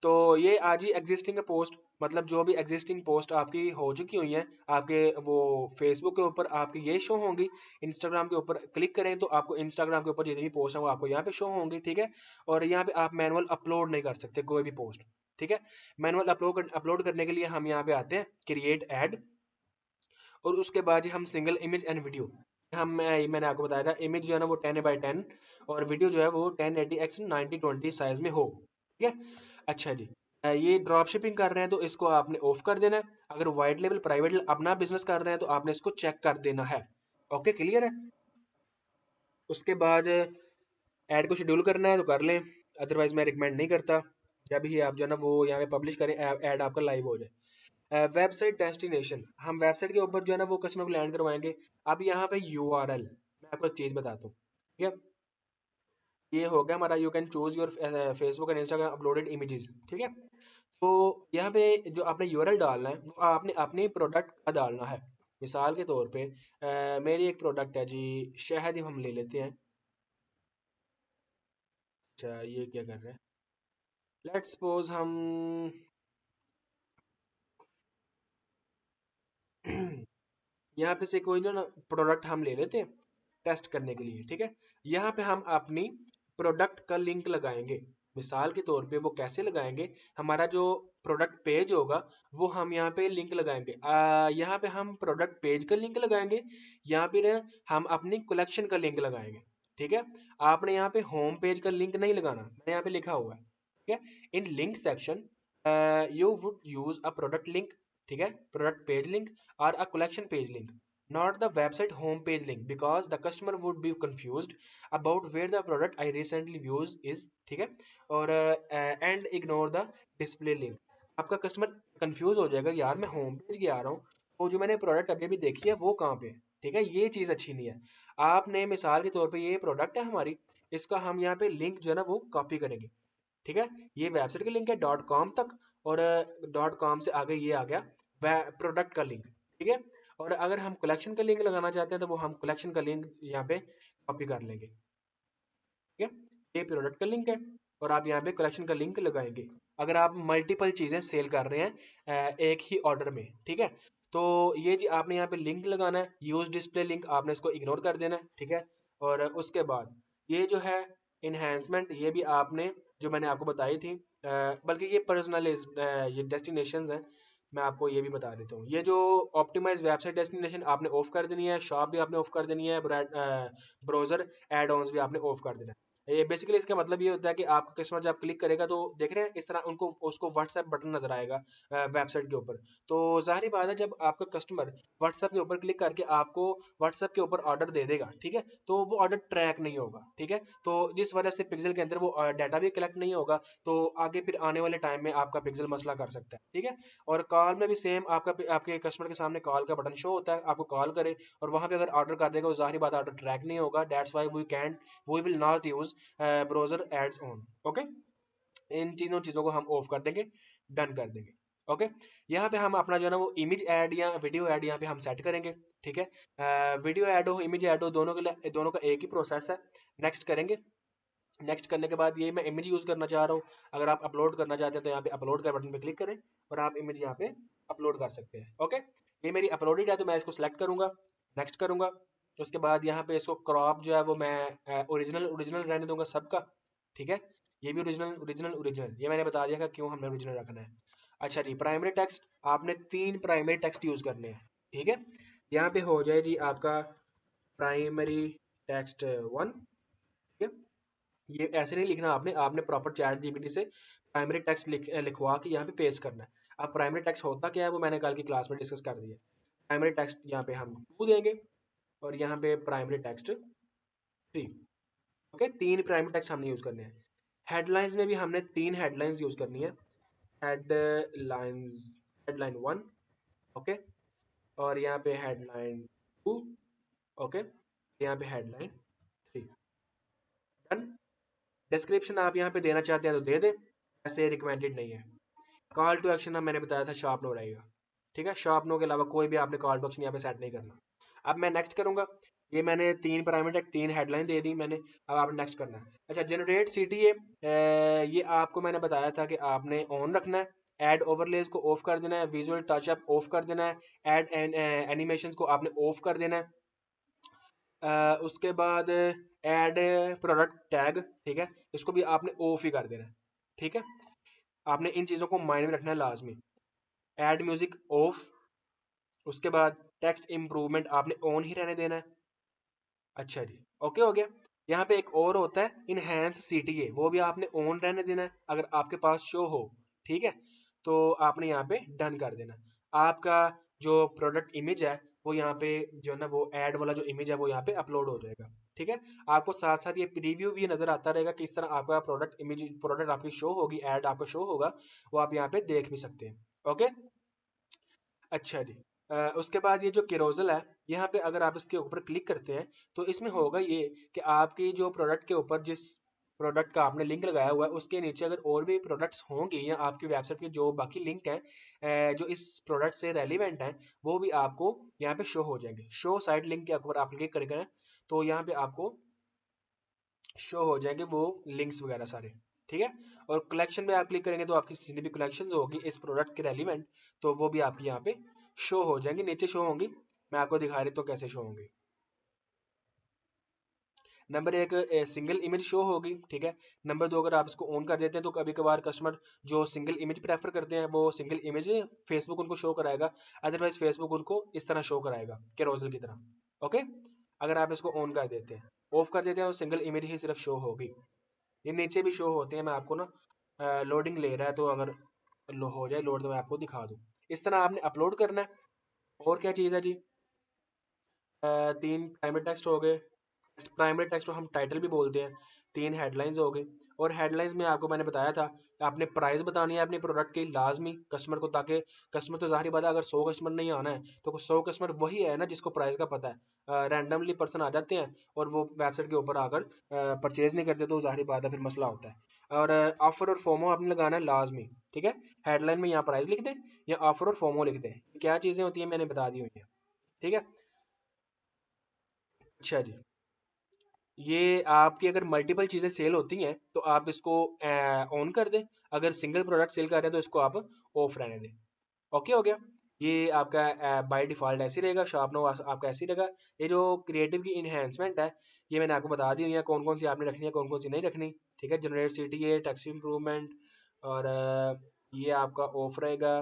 तो ये आज ही एग्जिस्टिंग पोस्ट, मतलब जो भी एग्जिस्टिंग पोस्ट आपकी हो चुकी हुई हैं आपके वो फेसबुक के ऊपर आपकी ये शो होंगी, इंस्टाग्राम के ऊपर क्लिक करें तो आपको इंस्टाग्राम के ऊपर जितनी भी पोस्ट है वो आपको यहाँ पे शो होंगी, ठीक है। और यहाँ पे आप मैनुअल अपलोड नहीं कर सकते कोई भी पोस्ट, ठीक है। मैनुअल अपलोड करने के लिए हम यहाँ पे आते हैं क्रिएट ऐड, और उसके बाद ही हम सिंगल इमेज एंड वीडियो, मैंने आपको बताया था इमेज जो है ना वो 10x10 और वीडियो जो है वो 1080x9020 साइज में हो, ठीक है। अच्छा जी, ये ड्रॉप शिपिंग कर रहे हैं तो इसको आपने ऑफ कर देना है। अगर वाइट लेवल प्राइवेट अपना बिजनेस कर रहे हैं तो आपने इसको चेक कर देना है, ओके क्लियर है। उसके बाद ऐड को शेड्यूल करना है तो कर लें, अदरवाइज मैं रिकमेंड नहीं करता। जब ही आप जो है ना वो यहाँ पे पब्लिश करें ऐड आपका लाइव हो जाए। वेबसाइट डेस्टिनेशन, हम वेबसाइट के ऊपर जो है ना वो कस्टमर को लैंड करवाएंगे। अब यहाँ पे यूआरएल मैं आपको एक चीज बताता हूँ, ठीक है। ये हो गया हमारा you can choose your Facebook and Instagram uploaded images, ठीक है। तो यहाँ पे जो आपने यूआरएल डालना है वो आपने अपने प्रोडक्ट का डालना है। मिसाल के तौर पे मेरी एक प्रोडक्ट है जी, शहद ही हम ले लेते हैं। अच्छा ये क्या कर रहे हैं, लेट्स सपोज हम यहाँ पे से कोई जो ना प्रोडक्ट हम ले लेते हैं टेस्ट करने के लिए, ठीक है। यहाँ पे हम अपनी प्रोडक्ट का लिंक लगाएंगे। मिसाल के तौर पे वो कैसे लगाएंगे, हमारा जो प्रोडक्ट पेज होगा वो हम यहाँ पे लिंक लगाएंगे। यहाँ पे हम प्रोडक्ट पेज का लिंक लगाएंगे, यहाँ पे ना हम अपनी कलेक्शन का लिंक लगाएंगे, ठीक है। आपने यहाँ पे होम पेज का लिंक नहीं लगाना, मैंने यहाँ पे लिखा हुआ है, ठीक है। In link section you would use a product link, ठीक है, product page link or a collection page link, not the website home page link because the customer would be confused about where the product I recently views is, ठीक है। और and ignore the display link, आपका customer confuse हो जाएगा यार मैं home page गया आ रहा हूँ तो जो मैंने प्रोडक्ट अभी अभी देखी है वो कहाँ पे है, ठीक है। ये चीज़ अच्छी नहीं है। आपने मिसाल के तौर पे ये प्रोडक्ट है हमारी, इसका हम यहाँ पे लिंक जो है ना वो कॉपी करेंगे, ठीक है। ये वेबसाइट का लिंक है डॉट कॉम तक, और डॉट कॉम से आगे ये आ गया प्रोडक्ट का लिंक, ठीक है। और अगर हम कलेक्शन का लिंक लगाना चाहते हैं तो वो हम कलेक्शन का लिंक यहाँ पे कॉपी कर लेंगे, ठीक है। ये प्रोडक्ट का लिंक है और आप यहाँ पे कलेक्शन का लिंक लगाएंगे। अगर आप मल्टीपल चीज़ें सेल कर रहे हैं एक ही ऑर्डर में, ठीक है, तो ये जी आपने यहाँ पे लिंक लगाना है, यूज डिस्प्ले लिंक आपने इसको इग्नोर कर देना है, ठीक है। और उसके बाद ये जो है इन्हेंसमेंट, ये भी आपने जो मैंने आपको बताई थी, बल्कि ये पर्सनलाइज ये डेस्टिनेशंस हैं, मैं आपको ये भी बता देता हूँ। ये जो ऑप्टिमाइज वेबसाइट डेस्टिनेशन आपने ऑफ कर देनी है, शॉप भी आपने ऑफ कर देनी है, ब्राउजर एड ऑन्स भी आपने ऑफ कर देना है। ये बेसिकली इसका मतलब ये होता है कि आपका कस्टमर जब क्लिक करेगा तो देख रहे हैं इस तरह उनको उसको व्हाट्सएप बटन नजर आएगा वेबसाइट के ऊपर। तो जाहिर बात है जब आपका कस्टमर व्हाट्सएप के ऊपर क्लिक करके आपको व्हाट्सएप के ऊपर ऑर्डर दे देगा, ठीक है, तो वो ऑर्डर ट्रैक नहीं होगा, ठीक है। तो जिस वजह से पिक्सल के अंदर वो डाटा भी कलेक्ट नहीं होगा, तो आगे फिर आने वाले टाइम में आपका पिक्सल मसला कर सकता है, ठीक है। और कॉल में भी सेम आपके कस्टमर के सामने कॉल का बटन शो होता है, आपको कॉल करे और वहां पे अगर ऑर्डर कर देगा, वो जाहिर बात ऑर्डर ट्रैक नहीं होगा, that's why we will not use browser ads on, okay. इन तीनों चीजों को हम ऑफ कर देंगे, डन कर देंगे, ओके। यहाँ पे हम अपना जो है ना वो इमेज ऐड या वीडियो ऐड यहाँ पे हम सेट करेंगे, ठीक है। वीडियो ऐड हो इमेज ऐड हो दोनों के लिए दोनों का एक ही प्रोसेस है। नेक्स्ट करेंगे, नेक्स्ट करने के बाद ये मैं इमेज यूज करना चाह रहा हूँ, अगर आप अपलोड करना चाहते हैं तो यहाँ पे अपलोड का बटन पे क्लिक करें और आप इमेज यहाँ पे अपलोड कर सकते हैं, ओके। ये मेरी अपलोडेड है तो मैं इसको सिलेक्ट करूंगा, नेक्स्ट करूंगा। उसके बाद यहाँ पे इसको क्रॉप जो है वो मैं ओरिजिनल ओरिजिनल रहने दूंगा सबका, ठीक है। ये भी ओरिजिनल ओरिजिनल ओरिजिनल, ये मैंने बता दिया कि क्यों हमने ओरिजिनल रखना है। अच्छा जी, प्राइमरी टेक्स्ट आपने 3 प्राइमरी टेक्स्ट यूज करने हैं, ठीक है। यहाँ पे हो जाए जी आपका प्राइमरी टेक्स्ट 1, ठीक है। ये ऐसे नहीं लिखना आपने आपने प्रॉपर चैट जीपीटी से प्राइमरी टेक्स्ट लिखवा के यहाँ पे पेस्ट करना है। अब प्राइमरी टेक्स्ट होता क्या है वो मैंने कल की क्लास में डिस्कस कर दिया। प्राइमरी टेक्स्ट यहाँ पे हम 2 देंगे और यहाँ पे primary text 3, okay. 3 primary text हमने यूज करने हैं। हेडलाइंस में भी हमने 3 हेडलाइंस यूज करनी है। हेडलाइंस, हेडलाइन 1, ओके, और यहाँ पे हेडलाइन 2, ओके, यहाँ पे हेडलाइन डन। डिस्क्रिप्शन आप यहाँ पे देना चाहते हैं तो दे दें, ऐसे रिकमेंडेड नहीं है। कॉल टू एक्शन मैंने बताया था शार्प नो रहेगा, ठीक है, शार्प नो के अलावा कोई भी आपने कॉल टू एक्शन यहाँ पे सेट नहीं करना। अब मैं नेक्स्ट करूंगा। ये मैंने 3 पैरामीटर 3 हेडलाइन दे दी मैंने। अब आपने नेक्स्ट करना है। अच्छा, जनरेट सीटीए, ये आपको मैंने बताया था कि आपने ऑन रखना है। ऐड ओवरलेज को ऑफ कर देना है, विजुअल टचअप ऑफ कर देना है, ऐड एनिमेशंस को आपने ऑफ कर देना है। उसके बाद ऐड प्रोडक्ट टैग, ठीक है, इसको भी आपने ऑफ ही कर देना है, ठीक है। आपने इन चीज़ों को माइंड में रखना है लाजमी। Add music of. उसके बाद टेक्स्ट इंप्रूवमेंट आपने ऑन ही रहने देना है। अच्छा जी, ओके हो गया। यहाँ पे एक और होता है इनहेंस सीटीए, वो भी आपने ऑन रहने देना है अगर आपके पास शो हो, ठीक है। तो आपने यहाँ पे डन कर देना। आपका जो प्रोडक्ट इमेज है वो यहाँ पे जो है ना वो ऐड वाला जो इमेज है वो यहाँ पे अपलोड हो जाएगा, ठीक है। आपको साथ साथ ये प्रीव्यू भी नजर आता रहेगा किस तरह आपका प्रोडक्ट इमेज प्रोडक्ट आपकी शो होगी, ऐड आपका शो होगा, वो आप यहाँ पे देख भी सकते हैं। ओके, अच्छा जी। उसके बाद ये जो केरोजल है, यहाँ पे अगर आप इसके ऊपर क्लिक करते हैं तो इसमें होगा ये कि आपकी जो प्रोडक्ट के ऊपर जिस प्रोडक्ट का आपने लिंक लगाया हुआ है उसके नीचे अगर और भी प्रोडक्ट्स होंगे या आपकी वेबसाइट के जो बाकी लिंक हैं जो इस प्रोडक्ट से रेलिवेंट हैं, वो भी आपको यहाँ पे शो हो जाएंगे। शो साइट लिंक के ऊपर आप क्लिक करेंगे तो यहाँ पे आपको शो हो जाएंगे वो लिंक्स वगैरह सारे, ठीक है। और कलेक्शन में आप क्लिक करेंगे तो आपकी जितनी भी कलेक्शंस होगी इस प्रोडक्ट के रेलिवेंट, तो वो भी आपकी यहाँ पे शो हो जाएंगी, नीचे शो होंगी। मैं आपको दिखा रही तो कैसे शो होंगी। नंबर एक, सिंगल इमेज शो होगी, ठीक है। नंबर दो, अगर आप इसको ऑन कर देते हैं तो कभी कभार कस्टमर जो सिंगल इमेज प्रेफर करते हैं वो सिंगल इमेज फेसबुक उनको शो कराएगा, अदरवाइज फेसबुक उनको इस तरह शो कराएगा कैरोजल की तरह। ओके, अगर आप इसको ऑन कर देते हैं, ऑफ कर देते हैं तो सिंगल इमेज ही सिर्फ शो होगी। ये नीचे भी शो होते हैं, मैं आपको ना लोडिंग ले रहा है तो अगर हो जाए लोड तो मैं आपको दिखा दूँ। इस तरह आपने अपलोड करना है। और क्या चीज़ है जी, 3 प्राइमरी टेक्स्ट हो गए। प्राइमरी टेक्स्ट को हम टाइटल भी बोलते हैं। 3 हेडलाइंस हो गई। और हेडलाइंस में आपको मैंने बताया था कि आपने प्राइस बतानी है अपने प्रोडक्ट की लाजमी कस्टमर को, ताकि कस्टमर तो जाहिर बात है अगर 100 कस्टमर नहीं आना है तो 100 कस्टमर वही है ना जिसको प्राइस का पता है। रैंडमली पर्सन आ जाते हैं और वो वेबसाइट के ऊपर आकर परचेज नहीं करते, तो जाहिर बात है फिर मसला होता है। और ऑफर और फोमो आपने लगाना है लाजमी, ठीक है। हेडलाइन में यहाँ प्राइस लिख दें या ऑफर और फोमो लिख दें, क्या चीज़ें होती हैं मैंने बता दी हुई हैं, ठीक है। अच्छा जी, ये आपकी अगर मल्टीपल चीज़ें सेल होती हैं तो आप इसको ऑन कर दें। अगर सिंगल प्रोडक्ट सेल कर रहे हैं तो इसको आप ऑफ रहने दें। ओके हो गया। ये आपका बाय डिफ़ॉल्ट ऐसे ही रहेगा, शार्प नो आपका ऐसे ही रहेगा। ये जो क्रिएटिव की इन्हेंसमेंट है ये मैंने आपको बता दी हुई है कौन कौन सी आपने रखनी है कौन कौन सी नहीं रखनी, ठीक है। जनरेट सिटी है, टेक्स्ट इंप्रूवमेंट, और ये आपका ऑफ रहेगा।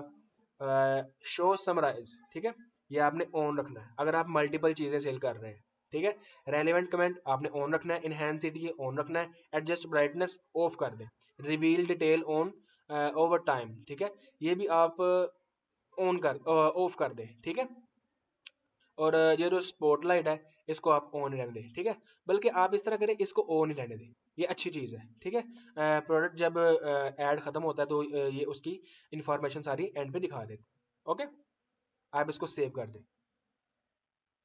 शो समराइज, ठीक है, ये आपने ऑन रखना है अगर आप मल्टीपल चीज़ें सेल कर रहे हैं, ठीक है। रेलिवेंट कमेंट आपने ऑन रखना है, इनहैंस सिटी ऑन रखना है, एडजस्ट ब्राइटनेस ऑफ कर दें, reveal detail on over time, ठीक है, ये भी आप ऑन कर ऑफ कर दें, ठीक है। और ये जो स्पॉटलाइट है इसको आप ऑन रहने दें, ठीक है। बल्कि आप इस तरह करें, इसको ऑन ही रहने दें, ये अच्छी चीज़ है, ठीक है। प्रोडक्ट जब ऐड खत्म होता है तो ये उसकी इंफॉर्मेशन सारी एंड पे दिखा देते, ओके। आप इसको सेव कर दें।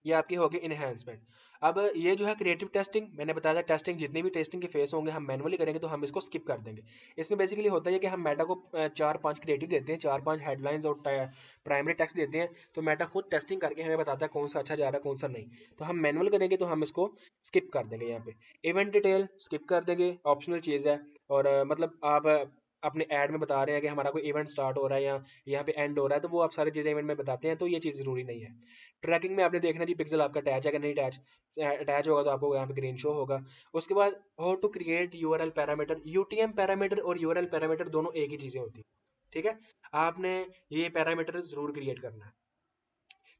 ये आपकी होगी इनहेंसमेंट। अब ये जो है क्रिएटिव टेस्टिंग, मैंने बताया था टेस्टिंग जितनी भी टेस्टिंग के फेस होंगे हम मैनुअली करेंगे तो हम इसको स्किप कर देंगे। इसमें बेसिकली होता है कि हम मेटा को 4-5 क्रिएटिव देते हैं, 4-5 हेडलाइंस और प्राइमरी टेक्स्ट देते हैं, तो मेटा खुद टेस्टिंग करके हमें बताता है कौन सा अच्छा जा रहा है कौन सा नहीं। तो हम मैनुअल करेंगे तो हम इसको स्किप कर देंगे। यहाँ पे इवेंट डिटेल स्किप कर देंगे, ऑप्शनल चीज़ है। और मतलब आप अपने ऐड में बता रहे हैं कि हमारा कोई इवेंट स्टार्ट हो रहा है या यहाँ पे एंड हो रहा है, तो वो आप सारी चीज़ें इवेंट में बताते हैं, तो ये चीज़ ज़रूरी नहीं है। ट्रैकिंग में आपने देखना जी पिक्सल आपका अटैच है कि नहीं अटैच, अटैच होगा तो आपको यहाँ पे ग्रीन शो होगा। उसके बाद how to create URL parameter, UTM parameter और यूआरएल पैरामीटर दोनों एक ही चीजें होती हैं, ठीक है। आपने ये पैरामीटर जरूर क्रिएट करना है।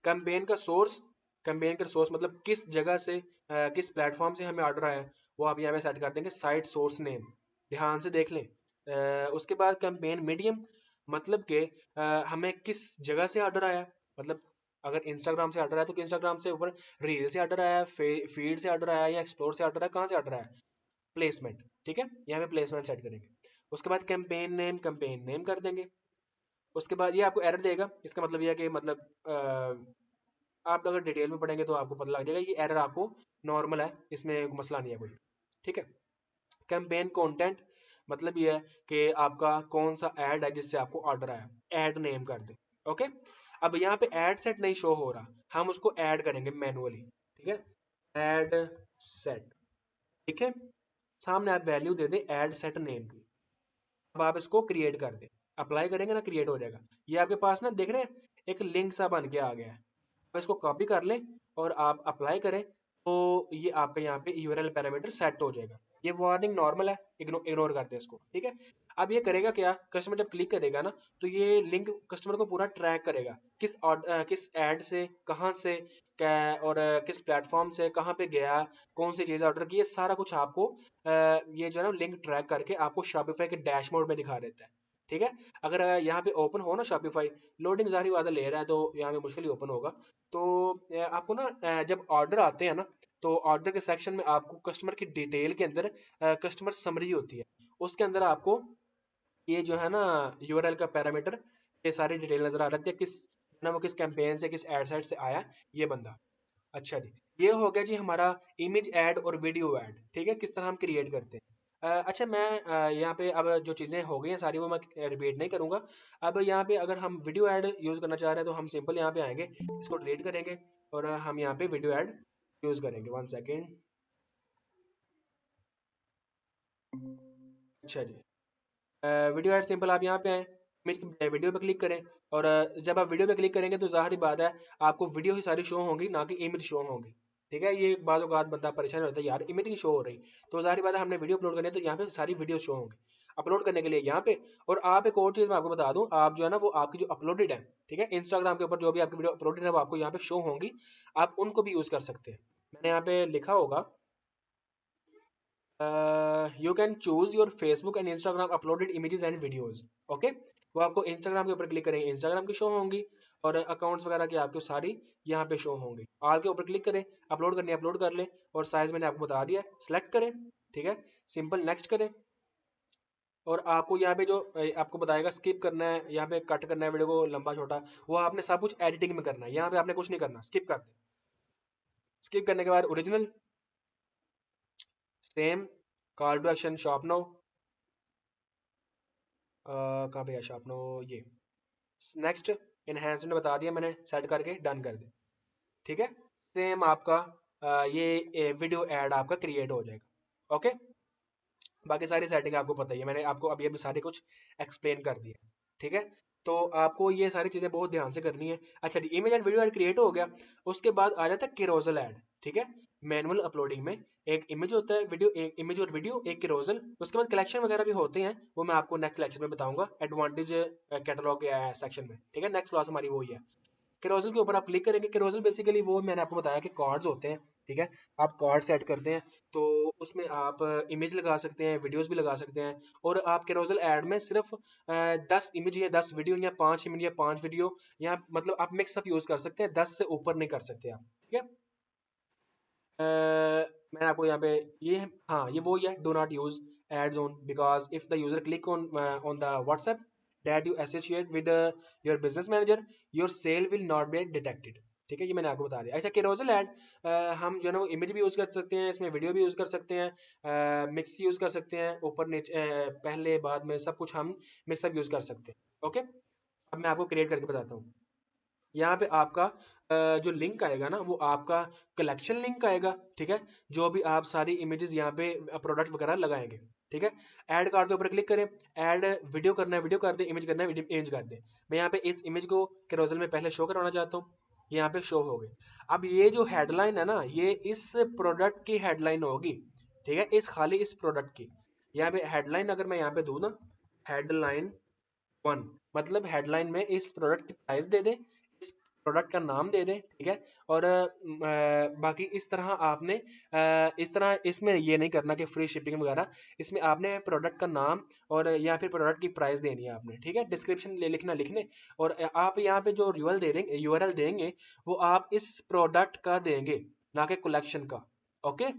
कैंपेन का सोर्स, कैंपेन का सोर्स मतलब किस जगह से किस प्लेटफॉर्म से हमें ऑर्डर आया है, वो आप यहाँ पे सेट कर देंगे साइट सोर्स नेम, ध्यान से देख लें। उसके बाद कैंपेन मीडियम, मतलब कि हमें किस जगह से ऑर्डर आया, मतलब अगर इंस्टाग्राम से ऑर्डर आया तो इंस्टाग्राम से ऊपर रील से ऑर्डर आया, फीड से ऑर्डर आया या एक्सप्लोर से ऑर्डर आया, कहाँ से ऑर्डर आया, प्लेसमेंट, ठीक है, यहाँ पे प्लेसमेंट सेट करेंगे। उसके बाद कैंपेन नेम कर देंगे। उसके बाद ये आपको एरर देगा, इसका मतलब ये है कि मतलब आप अगर डिटेल में पढ़ेंगे तो आपको पता लग जाएगा, ये एरर आपको नॉर्मल है, इसमें मसला नहीं है कोई, ठीक है। कैंपेन कंटेंट मतलब ये है कि आपका कौन सा ऐड है जिससे आपको ऑर्डर आया, ऐड नेम कर दे। ओके, अब यहाँ पे ऐड सेट नहीं शो हो रहा, हम उसको ऐड करेंगे मैनुअली। ठीक है, ऐड सेट। ठीक है, सामने आप वैल्यू दे दें ऐड सेट नेम की। अब आप इसको क्रिएट कर दें, अप्लाई करेंगे ना, क्रिएट हो जाएगा। ये आपके पास ना देख रहे हैं एक लिंक सा बन के आ गया है। अब इसको कॉपी कर लें और आप अप्लाई करें, तो ये आपका यहाँ पे यूआरएल पैरामीटर सेट हो जाएगा। ये वार्निंग नॉर्मल है, इग्नोर कर दें इसको। ठीक है, अब ये करेगा क्या, कस्टमर जब क्लिक करेगा ना, तो ये लिंक कस्टमर को पूरा ट्रैक करेगा, किस ऐड से, कहाँ से, क्या और किस प्लेटफॉर्म से कहाँ पे गया, कौन सी चीज़ ऑर्डर की, ये सारा कुछ आपको ये जो है ना लिंक ट्रैक करके आपको शॉपिफाई के डैशबोर्ड में दिखा देता है। ठीक है, अगर यहाँ पे ओपन हो ना शॉपिफाई, लोडिंग ज़ाहिर बात है ले रहा है, तो यहाँ पे मुश्किल ही ओपन होगा। तो आपको ना जब ऑर्डर आते हैं ना, तो ऑर्डर के सेक्शन में आपको कस्टमर की डिटेल के अंदर कस्टमर समरी होती है, उसके अंदर आपको ये जो है ना यूआरएल का पैरामीटर, ये सारी डिटेल नजर आ रही है, किस ना वो किस कैंपेन से, किस एड साइट से आया ये बंदा। अच्छा जी, ये हो गया जी हमारा इमेज ऐड और वीडियो ऐड। ठीक है, किस तरह हम क्रिएट करते हैं। अच्छा, मैं यहाँ पे अब जो चीज़ें हो गई हैं सारी वो मैं रिपीट नहीं करूँगा। अब यहाँ पे अगर हम वीडियो ऐड यूज़ करना चाह रहे हैं, तो हम सिंपल यहाँ पे आएंगे, इसको डिलीट करेंगे और हम यहाँ पे वीडियो ऐड यूज़ करेंगे। 1 सेकेंड। अच्छा जी, वीडियो ऐड सिंपल, आप यहाँ पे आए, वीडियो पे क्लिक करें, और जब आप वीडियो पे क्लिक करेंगे तो जाहिर बात है आपको वीडियो ही सारी शो होंगी, ना कि इमेज शो होंगी। ठीक है, ये बाज़ औक़ात बंदा परेशान होता है यार इमेज नहीं शो हो रही, तो जाहिर बात है हमने वीडियो अपलोड करनी है, तो यहाँ पे सारी वीडियो शो होंगी। अपलोड करने के लिए यहाँ पे, और आप एक और चीज़ मैं आपको बता दूँ, आप जो है ना वो आपकी जो अपलोडेड है, ठीक है, इंस्टाग्राम के ऊपर जो भी आपकी वीडियो अपलोडेड है वो आपको यहाँ पे शो होंगी, आप उनको भी यूज़ कर सकते हैं। मैंने यहाँ पे लिखा होगा, you can choose your Facebook and Instagram uploaded images and videos. Okay, वो आपको इंस्टाग्राम के ऊपर क्लिक करेंगे, इंस्टाग्राम की शो होंगी, और अकाउंट्स वगैरह की आपको सारी यहाँ पे शो होंगी। आल के ऊपर क्लिक करें, अपलोड करनी है अपलोड कर लें, और साइज मैंने आपको बता दिया, सेलेक्ट करें। ठीक है, सिंपल नेक्स्ट करें, और आपको यहाँ पे जो आपको बताएगा स्किप करना है, यहाँ पे कट करना है वीडियो को लंबा छोटा, वो आपने सब कुछ एडिटिंग में करना है, यहाँ पे आपने कुछ नहीं करना, स्किप कर दे। स्किप करने के बाद original, same, call to action shop now, कहाँ पे है शॉप नो, ये नेक्स्ट, इनहेंसमेंट बता दिया मैंने, सेट करके डन कर दे। ठीक है, सेम आपका ये वीडियो ऐड आपका क्रिएट हो जाएगा। ओके, बाकी सारी सेटिंग आपको पता ही है, मैंने आपको अभी अभी सारे कुछ एक्सप्लेन कर दिया। ठीक है, तो आपको ये सारी चीज़ें बहुत ध्यान से करनी है। अच्छा जी, image and video ad create हो गया, उसके बाद आ जाता है केरोजल ऐड। ठीक है, मैनुअल अपलोडिंग में एक इमेज होता है, वीडियो, एक इमेज और वीडियो, एक केरोजल, उसके बाद कलेक्शन वगैरह भी होते हैं, वो मैं आपको नेक्स्ट लेक्चर में बताऊंगा, एडवांटेज कैटलॉग सेक्शन में। ठीक है, नेक्स्ट क्लास हमारी वो ही है। कैरोजल के ऊपर आप क्लिक करेंगे, कैरोजल बेसिकली वो मैंने आपको बताया कि कार्ड्स होते हैं। ठीक है, आप कार्ड सेट करते हैं, तो उसमें आप इमेज लगा सकते हैं, वीडियोस भी लगा सकते हैं, और आप कैरोजल ऐड में सिर्फ 10 इमेज या 10 वीडियो या 5 इमेज या 5 वीडियो, या मतलब आप मिक्सअप यूज कर सकते हैं, 10 से ऊपर नहीं कर सकते आप। ठीक है, मैंने आपको यहाँ पे ये, हाँ ये वो ही है, do not use ads on, because if the user click on the WhatsApp that you associate with your business manager, your sale will not be detected. ठीक है, ये मैंने आपको बता दिया। अच्छा, कैरोजल ऐड हम जो है ना वो इमेज भी यूज कर सकते हैं, इसमें वीडियो भी यूज कर सकते हैं, मिक्स यूज कर सकते हैं, ऊपर नीचे पहले बाद में सब कुछ हम मिक्सअप यूज कर सकते हैं। ओके, अब मैं आपको क्रिएट करके बताता हूँ। यहाँ पे आपका जो लिंक आएगा ना वो आपका कलेक्शन लिंक आएगा। ठीक है, जो भी आप सारी इमेजेस यहाँ पे प्रोडक्ट वगैरह लगाएंगे। ठीक है, ऐड कार्ड के ऊपर क्लिक करें, ऐड वीडियो करना है वीडियो कर दे, इमेज करना है इमेज कर दे। मैं यहाँ पे इस इमेज को कैरोजल में पहले शो करवाना चाहता हूँ, यहाँ पे शो हो गई। अब ये जो हेडलाइन है ना, ये इस प्रोडक्ट की हेडलाइन होगी। ठीक है, इस खाली इस प्रोडक्ट की, यहाँ पे हेडलाइन अगर मैं यहाँ पे दूँ ना, हेडलाइन 1, मतलब हेडलाइन में इस प्रोडक्ट की प्राइस दे दें, इस प्रोडक्ट का नाम दे दें। ठीक है, और बाकी इस तरह आपने इस तरह इसमें ये नहीं करना कि फ्री शिपिंग वगैरह, इसमें आपने प्रोडक्ट का नाम और या फिर प्रोडक्ट की प्राइस देनी है आपने। ठीक है, डिस्क्रिप्शन ले लिखना लिखने, और आप यहाँ पे जो यूआरएल देंगे वो आप इस प्रोडक्ट का देंगे, ना कि कलेक्शन का। ओके,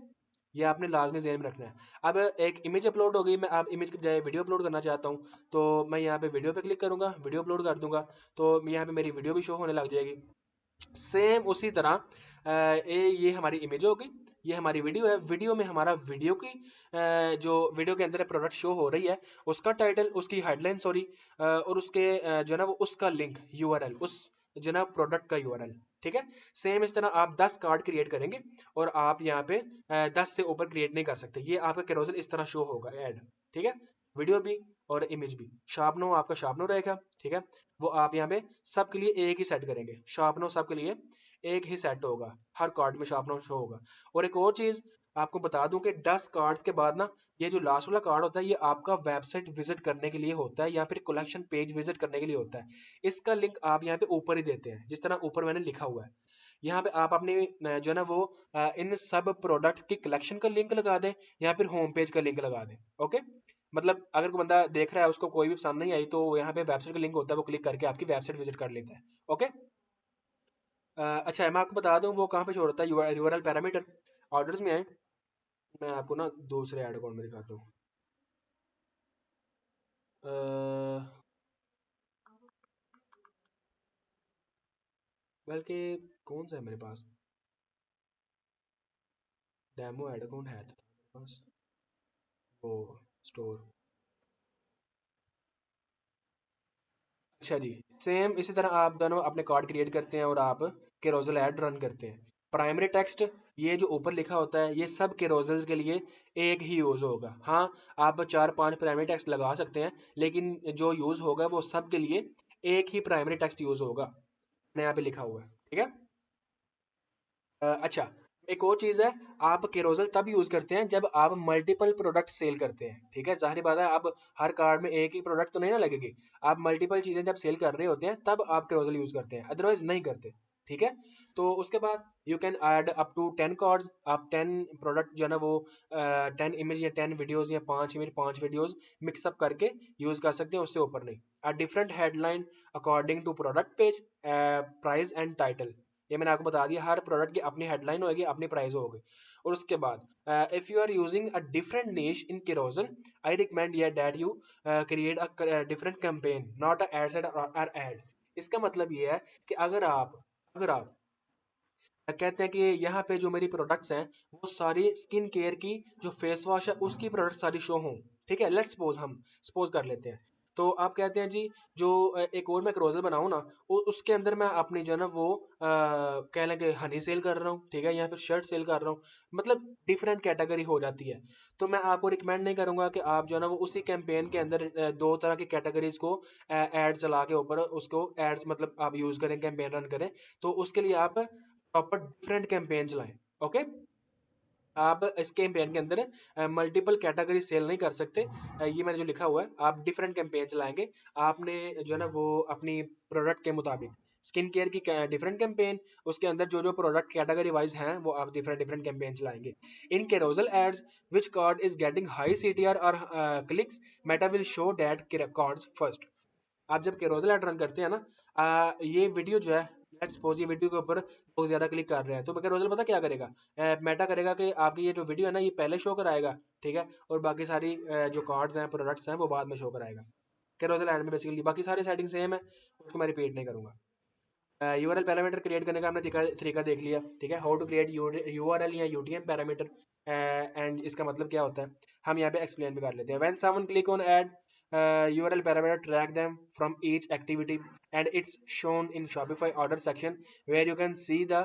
ये आपने लाजमी ज़हन में रखना है। अब एक इमेज अपलोड हो गई, मैं आप इमेज की बजाय वीडियो अपलोड करना चाहता हूँ, तो मैं यहाँ पे वीडियो पे क्लिक करूंगा, वीडियो अपलोड कर दूंगा, तो यहाँ पे मेरी वीडियो भी शो होने लग जाएगी। सेम उसी तरह ये हमारी इमेज हो गई, ये हमारी वीडियो है, वीडियो में हमारा वीडियो की जो वीडियो के अंदर प्रोडक्ट शो हो रही है उसका टाइटल, उसकी हेडलाइन सॉरी, और उसके जो है ना वो उसका लिंक यूआरएल, उस जो है ना प्रोडक्ट का यूआरएल। ठीक है, सेम इस तरह आप 10 कार्ड क्रिएट करेंगे और आप यहाँ पे 10 से ऊपर क्रिएट नहीं कर सकते। ये आपका कैरोसेल इस तरह शो होगा ऐड। ठीक है, वीडियो भी और इमेज भी। शार्पनो आपका शार्पनो रहेगा। ठीक है, वो आप यहाँ पे सबके लिए एक ही सेट करेंगे, शार्पनो सबके लिए एक ही सेट होगा, हर कार्ड में शार्पनो शो होगा। और एक और चीज आपको बता दूं कि 10 कार्ड्स के बाद ना ये जो लास्ट वाला कार्ड होता है ये आपका वेबसाइट विजिट करने के लिए होता है या फिर कलेक्शन पेज विजिट करने के लिए होता है। इसका लिंक आप यहाँ पे ऊपर ही देते हैं, जिस तरह ऊपर मैंने लिखा हुआ है। यहाँ पे आप अपनी जो है ना वो इन सब प्रोडक्ट की कलेक्शन का लिंक लगा दें या फिर होम पेज का लिंक लगा दें। ओके, मतलब अगर कोई बंदा देख रहा है उसको कोई भी पसंद नहीं आई तो यहाँ पे वेबसाइट का लिंक होता है, वो क्लिक करके आपकी वेबसाइट विजिट कर लेता है। ओके, अच्छा मैं आपको बता दूं वो कहाँ पे छोड़ता है, यूआरएल पैरामीटर ऑर्डर्स में आए। मैं आपको ना दूसरे ऐड अकाउंट में दिखाता हूँ। अ, बल्कि कौन सा है मेरे पास, डेमो ऐड अकाउंट है तो मेरे पास, वो स्टोर। अच्छा जी, सेम इसी तरह आप दोनों अपने कार्ड क्रिएट करते हैं और आप केरोजल ऐड रन करते हैं। प्राइमरी टेक्स्ट ये जो ऊपर लिखा होता है ये सब केरोजल्स के लिए एक ही यूज होगा। हाँ, आप 4-5 प्राइमरी टेक्स्ट लगा सकते हैं लेकिन जो यूज होगा वो सब के लिए एक ही प्राइमरी टेक्स्ट यूज होगा। मैंने यहाँ पे लिखा हुआ है। ठीक है, अच्छा एक और चीज है, आप केरोजल तब यूज करते हैं जब आप मल्टीपल प्रोडक्ट सेल करते हैं। ठीक है, जाहिर बात है आप हर कार्ड में एक ही प्रोडक्ट तो नहीं ना लगेगी, आप मल्टीपल चीजें जब सेल कर रहे होते हैं तब आप केरोजल यूज करते हैं, अदरवाइज नहीं करते। ठीक है, तो उसके बाद you can add up to 10 cards, आप 10 प्रोडक्ट जो है ना वो 10 इमेज या 10 वीडियोज या 5 इमेज 5 वीडियोज मिक्सअप करके यूज कर सकते हैं, उससे ऊपर नहीं। A different headline according to product page, price and title. ये मैंने आपको बता दिया, हर प्रोडक्ट की अपनी हेडलाइन होगी, अपनी प्राइस होगी। और उसके बाद if you are using a different niche in carousel, I recommend या that you create a different campaign not a ad set or ad. इसका मतलब ये है कि अगर आप कहते हैं कि यहाँ पे जो मेरी प्रोडक्ट्स हैं वो सारी स्किन केयर की, जो फेस वॉश है उसकी प्रोडक्ट सारी शो हों। ठीक है, लेट्स सपोज हम सपोज कर लेते हैं, तो आप कहते हैं जी जो एक और मैं क्रोजर बनाऊं ना, उसके अंदर मैं अपनी जो है ना वो कह लें कि हनी सेल कर रहा हूँ। ठीक है, या फिर शर्ट सेल कर रहा हूँ, मतलब डिफरेंट कैटेगरी हो जाती है। तो मैं आपको रिकमेंड नहीं करूंगा कि आप जो है ना वो उसी कैंपेन के अंदर दो तरह की कैटेगरीज को ऐड चला के ऊपर उसको एड्स मतलब आप यूज करें, कैंपेन रन करें। तो उसके लिए आप प्रॉपर डिफरेंट कैंपेन चलाएं। ओके, आप इस कैंपेन के अंदर मल्टीपल कैटेगरी सेल नहीं कर सकते। ये मैंने जो लिखा हुआ है, आप डिफरेंट कैंपेन चलाएंगे। आपने जो है ना वो अपनी प्रोडक्ट के मुताबिक स्किन केयर की डिफरेंट कैंपेन, उसके अंदर जो जो प्रोडक्ट कैटेगरी वाइज हैं वो आप डिफरेंट डिफरेंट कैंपेन चलाएंगे। In carousel ads which card is getting high CTR और clicks, Meta will show that cards first. आप जब कैरोजल ऐड रन करते हैं ना, ये वीडियो जो है, लेट्स सपोज ये वीडियो के ऊपर लोग ज्यादा क्लिक कर रहे हैं, तो कैरोजल पता क्या करेगा, मेटा करेगा कि आपकी ये जो वीडियो है ना ये पहले शो कराएगा। ठीक है, और बाकी सारी जो कार्ड्स हैं प्रोडक्ट्स हैं वो बाद में शो कराएगा। कैरोजल ऐड में बेसिकली बाकी सारी सेटिंग सेम है, उसको मैं रिपीट नहीं करूंगा। यूआरएल पैरामीटर क्रिएट करने का हमने तरीका देख लिया। ठीक है, हाउ टू क्रिएट यूआरएल या यूटीएम पैरामीटर, एंड इसका मतलब क्या होता है हम यहाँ पे एक्सप्लेन भी कर लेते हैं। When someone click on add URL parameter, track them from each activity and it's shown in Shopify order section where you can see the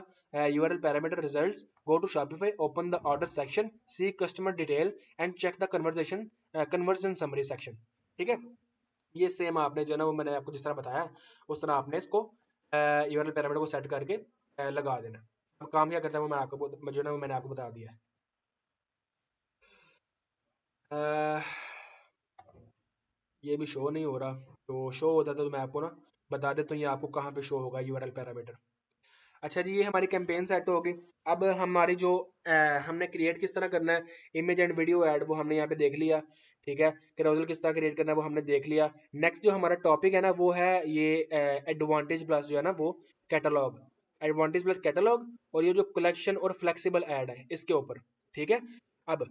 URL parameter results. Go to Shopify, open the order section, see customer detail and check the conversion summary section. ठीक है, ये same आपने जो है ना वो मैंने आपको जिस तरह बताया उस तरह आपने इसको यूआरएल पैरामीटर को सेट करके लगा देना। अब काम क्या करता है वो मैं आपको जो है ना वो मैंने आपको बता दिया है। ये भी शो नहीं हो रहा, तो शो होता तो मैं आपको ना बता देता हूँ ये आपको कहाँ पे शो होगा यूआरएल पैरामीटर। अच्छा जी, ये हमारी कैंपेन सेट होगी। अब हमारी जो हमने क्रिएट किस तरह करना है इमेज एंड वीडियो ऐड, वो हमने यहाँ पे देख लिया। ठीक है, कैरोजल किस तरह क्रिएट करना है वो हमने देख लिया। नेक्स्ट जो हमारा टॉपिक है ना वो है ये एडवांटेज प्लस जो है ना वो कैटलॉग, एडवांटेज प्लस कैटलॉग, और ये जो कलेक्शन और फ्लेक्सिबल ऐड है इसके ऊपर। ठीक है, अब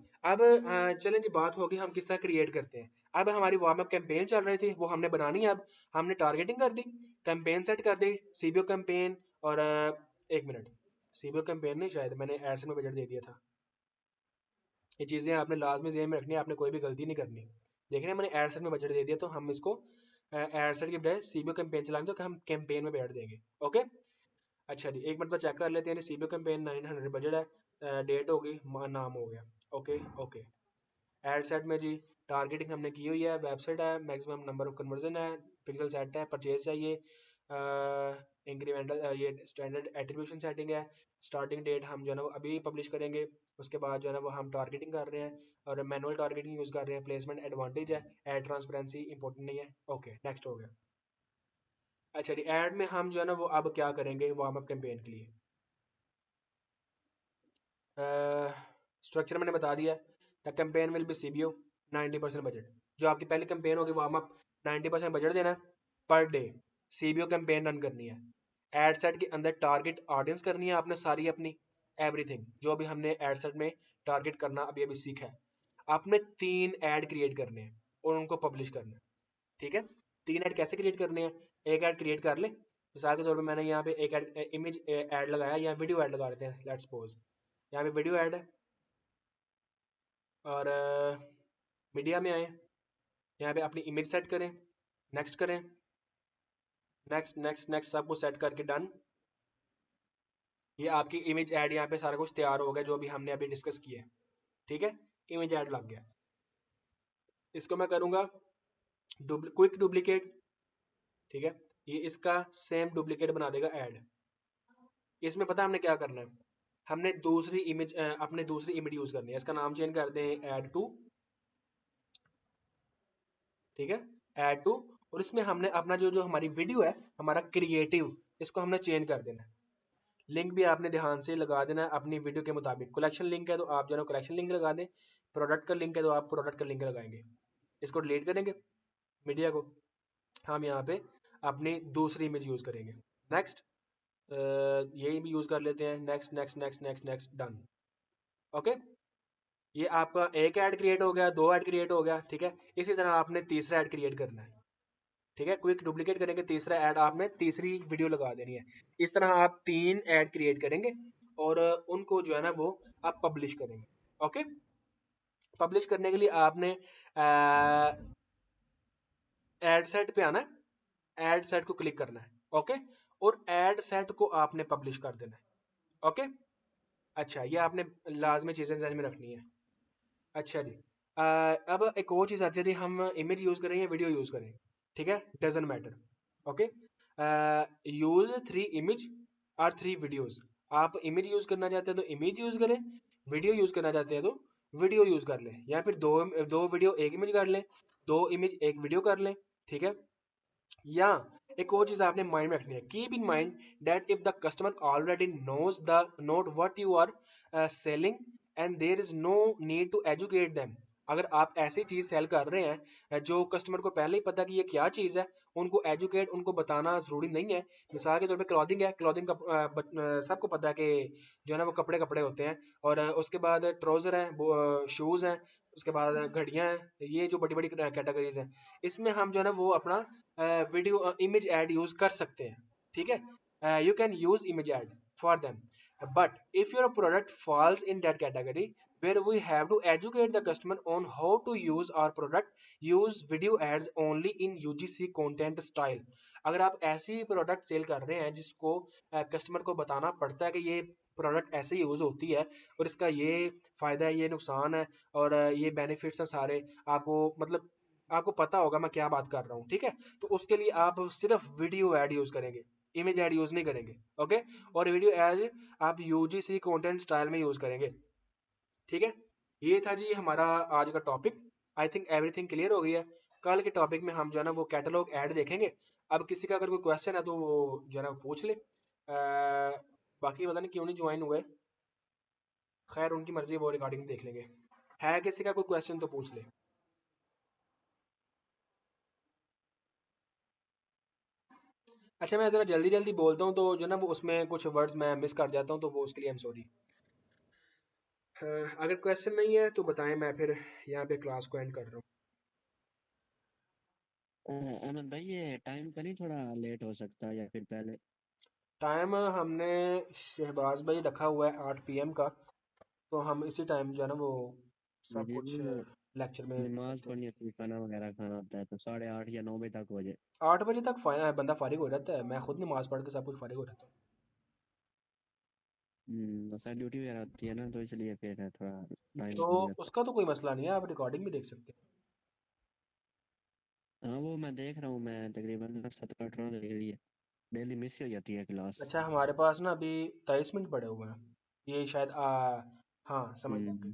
चलें जी, बात होगी हम किस तरह क्रिएट करते हैं। अब हमारी वार्म अप कैंपेन चल रही थी वो हमने बनानी है। अब हमने टारगेटिंग कर दी, कैंपेन सेट कर दी, सीबीओ कैंपेन, और एक मिनट, सीबीओ कैंपेन नहीं, शायद मैंने एड्स में बजट दे दिया था। ये चीज़ें आपने लाजमी ज़हन में रखनी है, आपने कोई भी गलती नहीं करनी। देखें ना, मैंने एड सेट में बजट दे दिया, तो हम इसको एड सेट की बजाय सीबीओ कैंपेन चलाएंगे, तो हम कैंपेन में बैठ देंगे। ओके। अच्छा जी, एक मिनट पर चेक कर लेते हैं। सीबीओ कैंपेन 900 बजट है, डेट होगी, नाम हो गया। Okay okay. एड सेट में जी टारगेटिंग हमने की हुई है, वेबसाइट है, मैक्सिमम नंबर ऑफ कन्वर्जन है, पिक्सल सेट है, परचेज चाहिए, इंक्रीमेंटल ये स्टैंडर्ड एट्रीब्यूशन सेटिंग है, स्टार्टिंग डेट हम जो है ना वो अभी पब्लिश करेंगे। उसके बाद जो है ना वो हम टारगेटिंग कर रहे हैं और मैनुअल टारगेटिंग यूज़ कर रहे हैं, प्लेसमेंट एडवांटेज है, एड ट्रांसपेरेंसी इंपॉर्टेंट नहीं है। ओके, नेक्स्ट हो गया। अच्छा जी, एड में हम जो है ना वो अब क्या करेंगे वार्म अप कैंपेन के लिए। स्ट्रक्चर मैंने बता दिया। The campaign will be CBO 90% budget. जो आपकी पहली कैंपेन होगी वार्म अप, 90% बजट देना है per day. CBO campaign run करनी है। एड सेट के अंदर टारगेट ऑडियंस करनी है आपने सारी अपनी, एवरीथिंग जो भी हमने एड सेट में टारगेट करना अभी अभी सीखा है। आपने 3 ऐड क्रिएट करने हैं और उनको पब्लिश करना है। ठीक है। 3 ऐड कैसे क्रिएट करने हैं? एक ऐड क्रिएट कर ले, मिसाल के तौर पे मैंने यहाँ पे एक ऐड इमेज ऐड लगाया या वीडियो ऐड लगा लेते हैं, लेट्स सपोज यहाँ पे वीडियो ऐड है। और मीडिया में आए, यहाँ पे अपनी इमेज सेट करें, नेक्स्ट करें, नेक्स्ट नेक्स्ट नेक्स्ट सब कुछ सेट करके डन। ये आपकी इमेज ऐड यहाँ पे सारा कुछ तैयार हो गया जो भी हमने अभी डिस्कस किया है। ठीक है, इमेज ऐड लग गया। इसको मैं करूंगा क्विक डुप्लीकेट। ठीक है, ये इसका सेम डुप्लीकेट बना देगा ऐड। इसमें पता है हमने क्या करना है? हमने दूसरी इमेज अपने दूसरी इमेज यूज करनी है, इसका नाम चेंज कर दें ऐड टू। ठीक है, ऐड टू। और इसमें हमने अपना जो जो हमारी वीडियो है, हमारा क्रिएटिव, इसको हमने चेंज कर देना है। लिंक भी आपने ध्यान से लगा देना है अपनी वीडियो के मुताबिक। कलेक्शन लिंक है तो आप जो है कलेक्शन लिंक लगा दें, प्रोडक्ट का लिंक है तो आप प्रोडक्ट का लिंक लगाएंगे। इसको डिलीट करेंगे मीडिया को, हम यहाँ पे अपनी दूसरी इमेज यूज करेंगे। नेक्स्ट, यही भी यूज कर लेते हैं, next next next next next done. Okay, ये आपका एक ऐड क्रिएट हो गया, 2 ऐड क्रिएट हो गया। ठीक है, इसी तरह आपने तीसरा ऐड क्रिएट करना है। ठीक है, क्विक डुप्लीकेट करेंगे, तीसरा ऐड आपने तीसरी वीडियो लगा देनी है। इस तरह आप 3 ऐड क्रिएट करेंगे और उनको जो है ना वो आप पब्लिश करेंगे। ओके, पब्लिश करने के लिए आपने एड सेट पे आना है, एड सेट को क्लिक करना है। ओके, और एड सेट को आपने पब्लिश कर देना है। ओके। अच्छा, ये आपने लाजमी चीज़ें ध्यान में रखनी है। अच्छा जी, अब एक और चीज़ आती है, यदि हम इमेज यूज़ करें या वीडियो यूज़ करें। ठीक है, doesn't matter. Okay, use 3 image और 3 वीडियोज़। आप इमेज यूज़ करना चाहते हैं तो इमेज यूज़ करें, वीडियो यूज़ करना चाहते हैं तो वीडियो यूज़ कर लें, या फिर दो दो वीडियो एक इमेज कर लें, 2 इमेज एक वीडियो कर लें। ठीक है, या एक और चीज आपने माइंड में रखनी है, keep in mind that if the customer already knows the note what you are selling and there is no need to educate them. अगर आप ऐसी चीज सेल कर रहे हैं जो कस्टमर को पहले ही पता कि ये क्या चीज है, उनको एजुकेट उनको बताना जरूरी नहीं है। मिसाल के तौर पे क्लॉथिंग है, क्लॉथिंग का सबको पता है कि जो है ना वो कपड़े कपड़े होते हैं। और उसके बाद ट्राउजर है, शूज हैं, उसके बाद घड़ियां हैं, ये जो बड़ी बड़ी कैटेगरीज हैं। इसमें हम जो है ना वो अपना वीडियो इमेज ऐड यूज कर सकते हैं। ठीक है, you can use image add for them, but if your product falls in that category where we have to educate the customer on how to use our product, use video ads only in UGC content style। अगर आप ऐसी product cell कर रहे हैं जिसको customer को बताना पड़ता है कि ये प्रोडक्ट ऐसे यूज होती है और इसका ये फायदा है, ये नुकसान है, और ये बेनिफिट्स हैं सारे, आपको मतलब आपको पता होगा मैं क्या बात कर रहा हूँ। ठीक है, तो उसके लिए आप सिर्फ वीडियो ऐड यूज करेंगे, इमेज ऐड यूज नहीं करेंगे। ओके, और वीडियो एज आप यूजीसी कंटेंट स्टाइल में यूज करेंगे। ठीक है, ये था जी हमारा आज का topic. I think everything clear हो गई है। कल के टॉपिक में हम जो है ना वो कैटलॉग ऐड देखेंगे। अब किसी का अगर कोई क्वेश्चन है तो वो जो है ना पूछ ले। बाकी पता नहीं क्यों नहीं ज्वाइन हुए, खैर उनकी मर्जी, वो रिकॉर्डिंग देख लेंगे। है किसी का कोई क्वेश्चन तो पूछ ले। अच्छा, मैं ज़रा जल्दी जल्दी बोलता हूँ तो जो ना वो उसमें कुछ वर्ड्स मैं मिस कर जाता हूँ, तो वो उसके लिए आई एम सॉरी। अगर क्वेश्चन नहीं है तो बताएं, मैं फिर यहाँ पे क्लास को एंड कर रहा हूँ। अहमद भाई, ये टाइम का नहीं थोड़ा लेट हो सकता है या फिर पहले? टाइम हमने शहबाज भाई रखा हुआ है 8 PM का, तो हम इसी टाइम जो है ना वो सब मुझे कुछ भी वो लेक्चर में नमाज करते हैं। पढ़नी होती है, खाना वगैरह खाना होता है, तो 8:30 या 9 बजे तक हो जाए। 8 बजे तक बंदा फारिग हो जाता है, मैं खुद नमाज पढ़ के सब कुछ फारिग हो जाता हूँ। बस ड्यूटी वगैरह होती है ना, तो इसलिए फिर थोड़ा टाइम तो मिल जाता उसका तो कोई मसला नहीं है, आप रिकॉर्डिंग भी देख सकते हैं। है। हाँ वो मैं देख रहा हूँ, मैं तकरीबन 7-8 देख ली है। डेली मिस हो जाती है क्लास। अच्छा, हमारे पास ना अभी 23 मिनट पड़े हुए हैं। ये शायद हाँ, समझ गया। हम्म।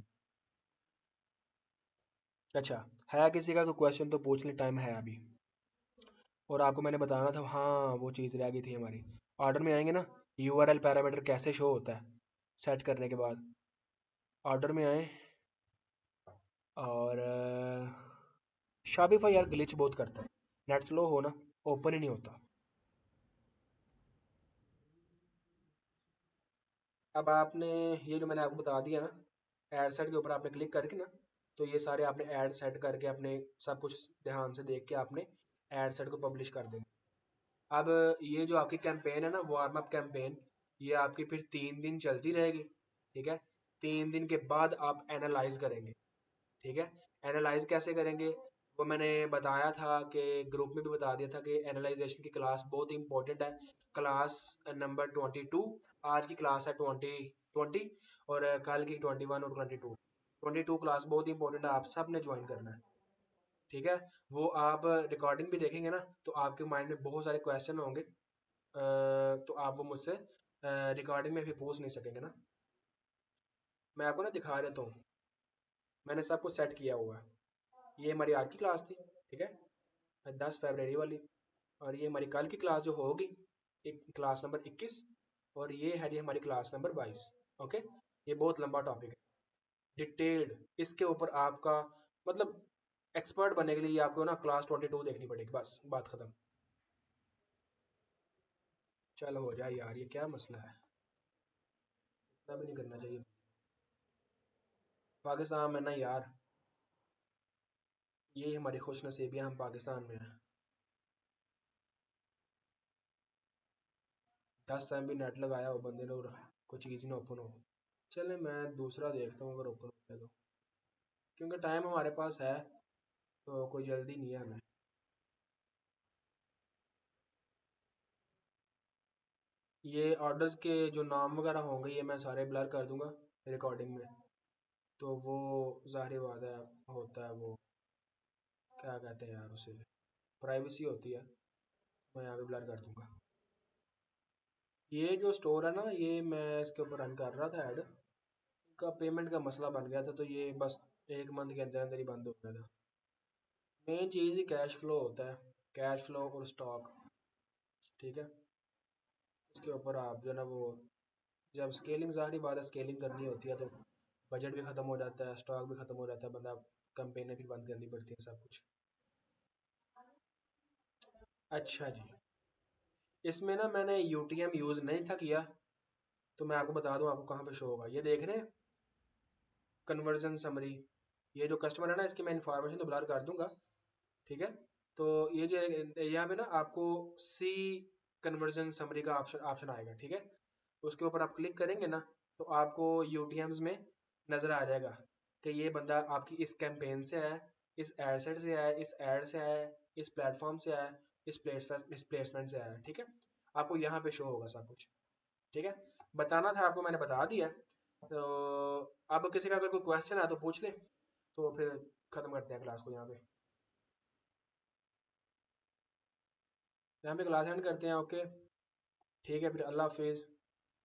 अच्छा, है किसी का कोई क्वेश्चन तो पूछ ले, टाइम है अभी। और आपको मैंने बताना था, हाँ वो चीज़ रह गई थी हमारी। ऑर्डर में आएंगे ना, यूआरएल पैरामीटर कैसे शो होता है सेट करने के बाद। ऑर्डर में आए, और शॉपिफाई यार ग्लिच बहुत करता है, नेट स्लो हो ना, ओपन ही नहीं होता। अब आपने ये जो मैंने आपको बता दिया ना, ऐड सेट के ऊपर आपने क्लिक करके ना, तो ये सारे आपने ऐड सेट करके अपने सब कुछ ध्यान से देख के आपने ऐड सेट को पब्लिश कर देना। अब ये जो आपकी कैंपेन है ना, वार्म अप कैंपेन, ये आपकी फिर 3 दिन चलती रहेगी। ठीक है, 3 दिन के बाद आप एनालाइज करेंगे। ठीक है, एनालाइज कैसे करेंगे, वो मैंने बताया था कि ग्रुप में भी बता दिया था कि एनालाइजेशन की क्लास बहुत इंपॉर्टेंट है। क्लास नंबर 22, आज की क्लास है 20 और कल की 21 और 22 क्लास बहुत इंपॉर्टेंट है, आप सब ने ज्वाइन करना है। ठीक है, वो आप रिकॉर्डिंग भी देखेंगे ना, तो आपके माइंड में बहुत सारे क्वेश्चन होंगे, तो आप वो मुझसे रिकॉर्डिंग में भी पूछ नहीं सकेंगे ना। मैं आपको ना दिखा देता हूँ, मैंने सब कुछ सेट किया हुआ है। ये हमारी आज की क्लास थी, ठीक है, 10 फरवरी वाली। और ये हमारी कल की क्लास जो होगी, एक क्लास नंबर 21। और ये है जी हमारी क्लास नंबर 22। ओके, ये बहुत लंबा टॉपिक है, डिटेल्ड। इसके ऊपर आपका मतलब एक्सपर्ट बनने के लिए आपको ना क्लास 22 देखनी पड़ेगी, बस बात खत्म। चल हो जाए यार, ये क्या मसला है, इतना भी नहीं करना चाहिए। पाकिस्तान में ना यार, ये हमारी खुश नसीबियाँ, हम पाकिस्तान में हैं। 10 MB नेट लगाया हो बंदे ने, और कोई चीज़ ही ना ओपन हो। चले मैं दूसरा देखता हूँ, अगर ओपन हो तो, क्योंकि टाइम हमारे पास है, तो कोई जल्दी नहीं है हमें। ये ऑर्डर्स के जो नाम वगैरह होंगे, ये मैं सारे ब्लर कर दूंगा रिकॉर्डिंग में। तो वो ज़ाहिर बात है, होता है वो, क्या कहते हैं यार उसे, प्राइवेसी होती है। मैं यहाँ पे ब्लर कर दूंगा। ये जो स्टोर है ना, ये मैं इसके ऊपर रन कर रहा था ऐड का, पेमेंट का मसला बन गया था, तो ये बस 1 मंथ के अंदर अंदर ही बंद हो गया था। मेन चीज़ ही कैश फ्लो होता है, कैश फ्लो और स्टॉक। ठीक है, इसके ऊपर आप जो है ना वो, जब स्केलिंग, ज़ाहिर बात है स्केलिंग करनी होती है, तो बजट भी ख़त्म हो जाता है, स्टॉक भी ख़त्म हो जाता है, बंदा कंपेनें भी बंद करनी पड़ती है, सब कुछ। अच्छा जी, इसमें ना मैंने यूटीएम यूज़ नहीं था किया, तो मैं आपको बता दूं आपको कहाँ पे शो होगा, ये देख रहे हैं, कन्वर्जन समरी। ये जो कस्टमर है ना, इसकी मैं इंफॉर्मेशन तो ब्लर कर दूंगा। ठीक है, तो ये जो यहाँ पे ना आपको सी कन्वर्जन समरी का ऑप्शन ऑप्शन आएगा। ठीक है, उसके ऊपर आप क्लिक करेंगे ना, तो आपको यूटीएम्स में नज़र आ जाएगा कि ये बंदा आपकी इस कैंपेन से आया, इस एड सेट से आया, इस एड से आया, इस प्लेटफॉर्म से आया, इस प्लेसमेंट से आया। ठीक है, आपको यहाँ पे शो होगा सब कुछ। ठीक है, बताना था आपको, मैंने बता दिया। तो अब किसी का अगर कोई क्वेश्चन है तो पूछ ले, तो फिर खत्म करते हैं क्लास को यहाँ पे। यहाँ पे क्लास एंड करते हैं। ओके, ठीक है, फिर अल्लाह हाफिज़।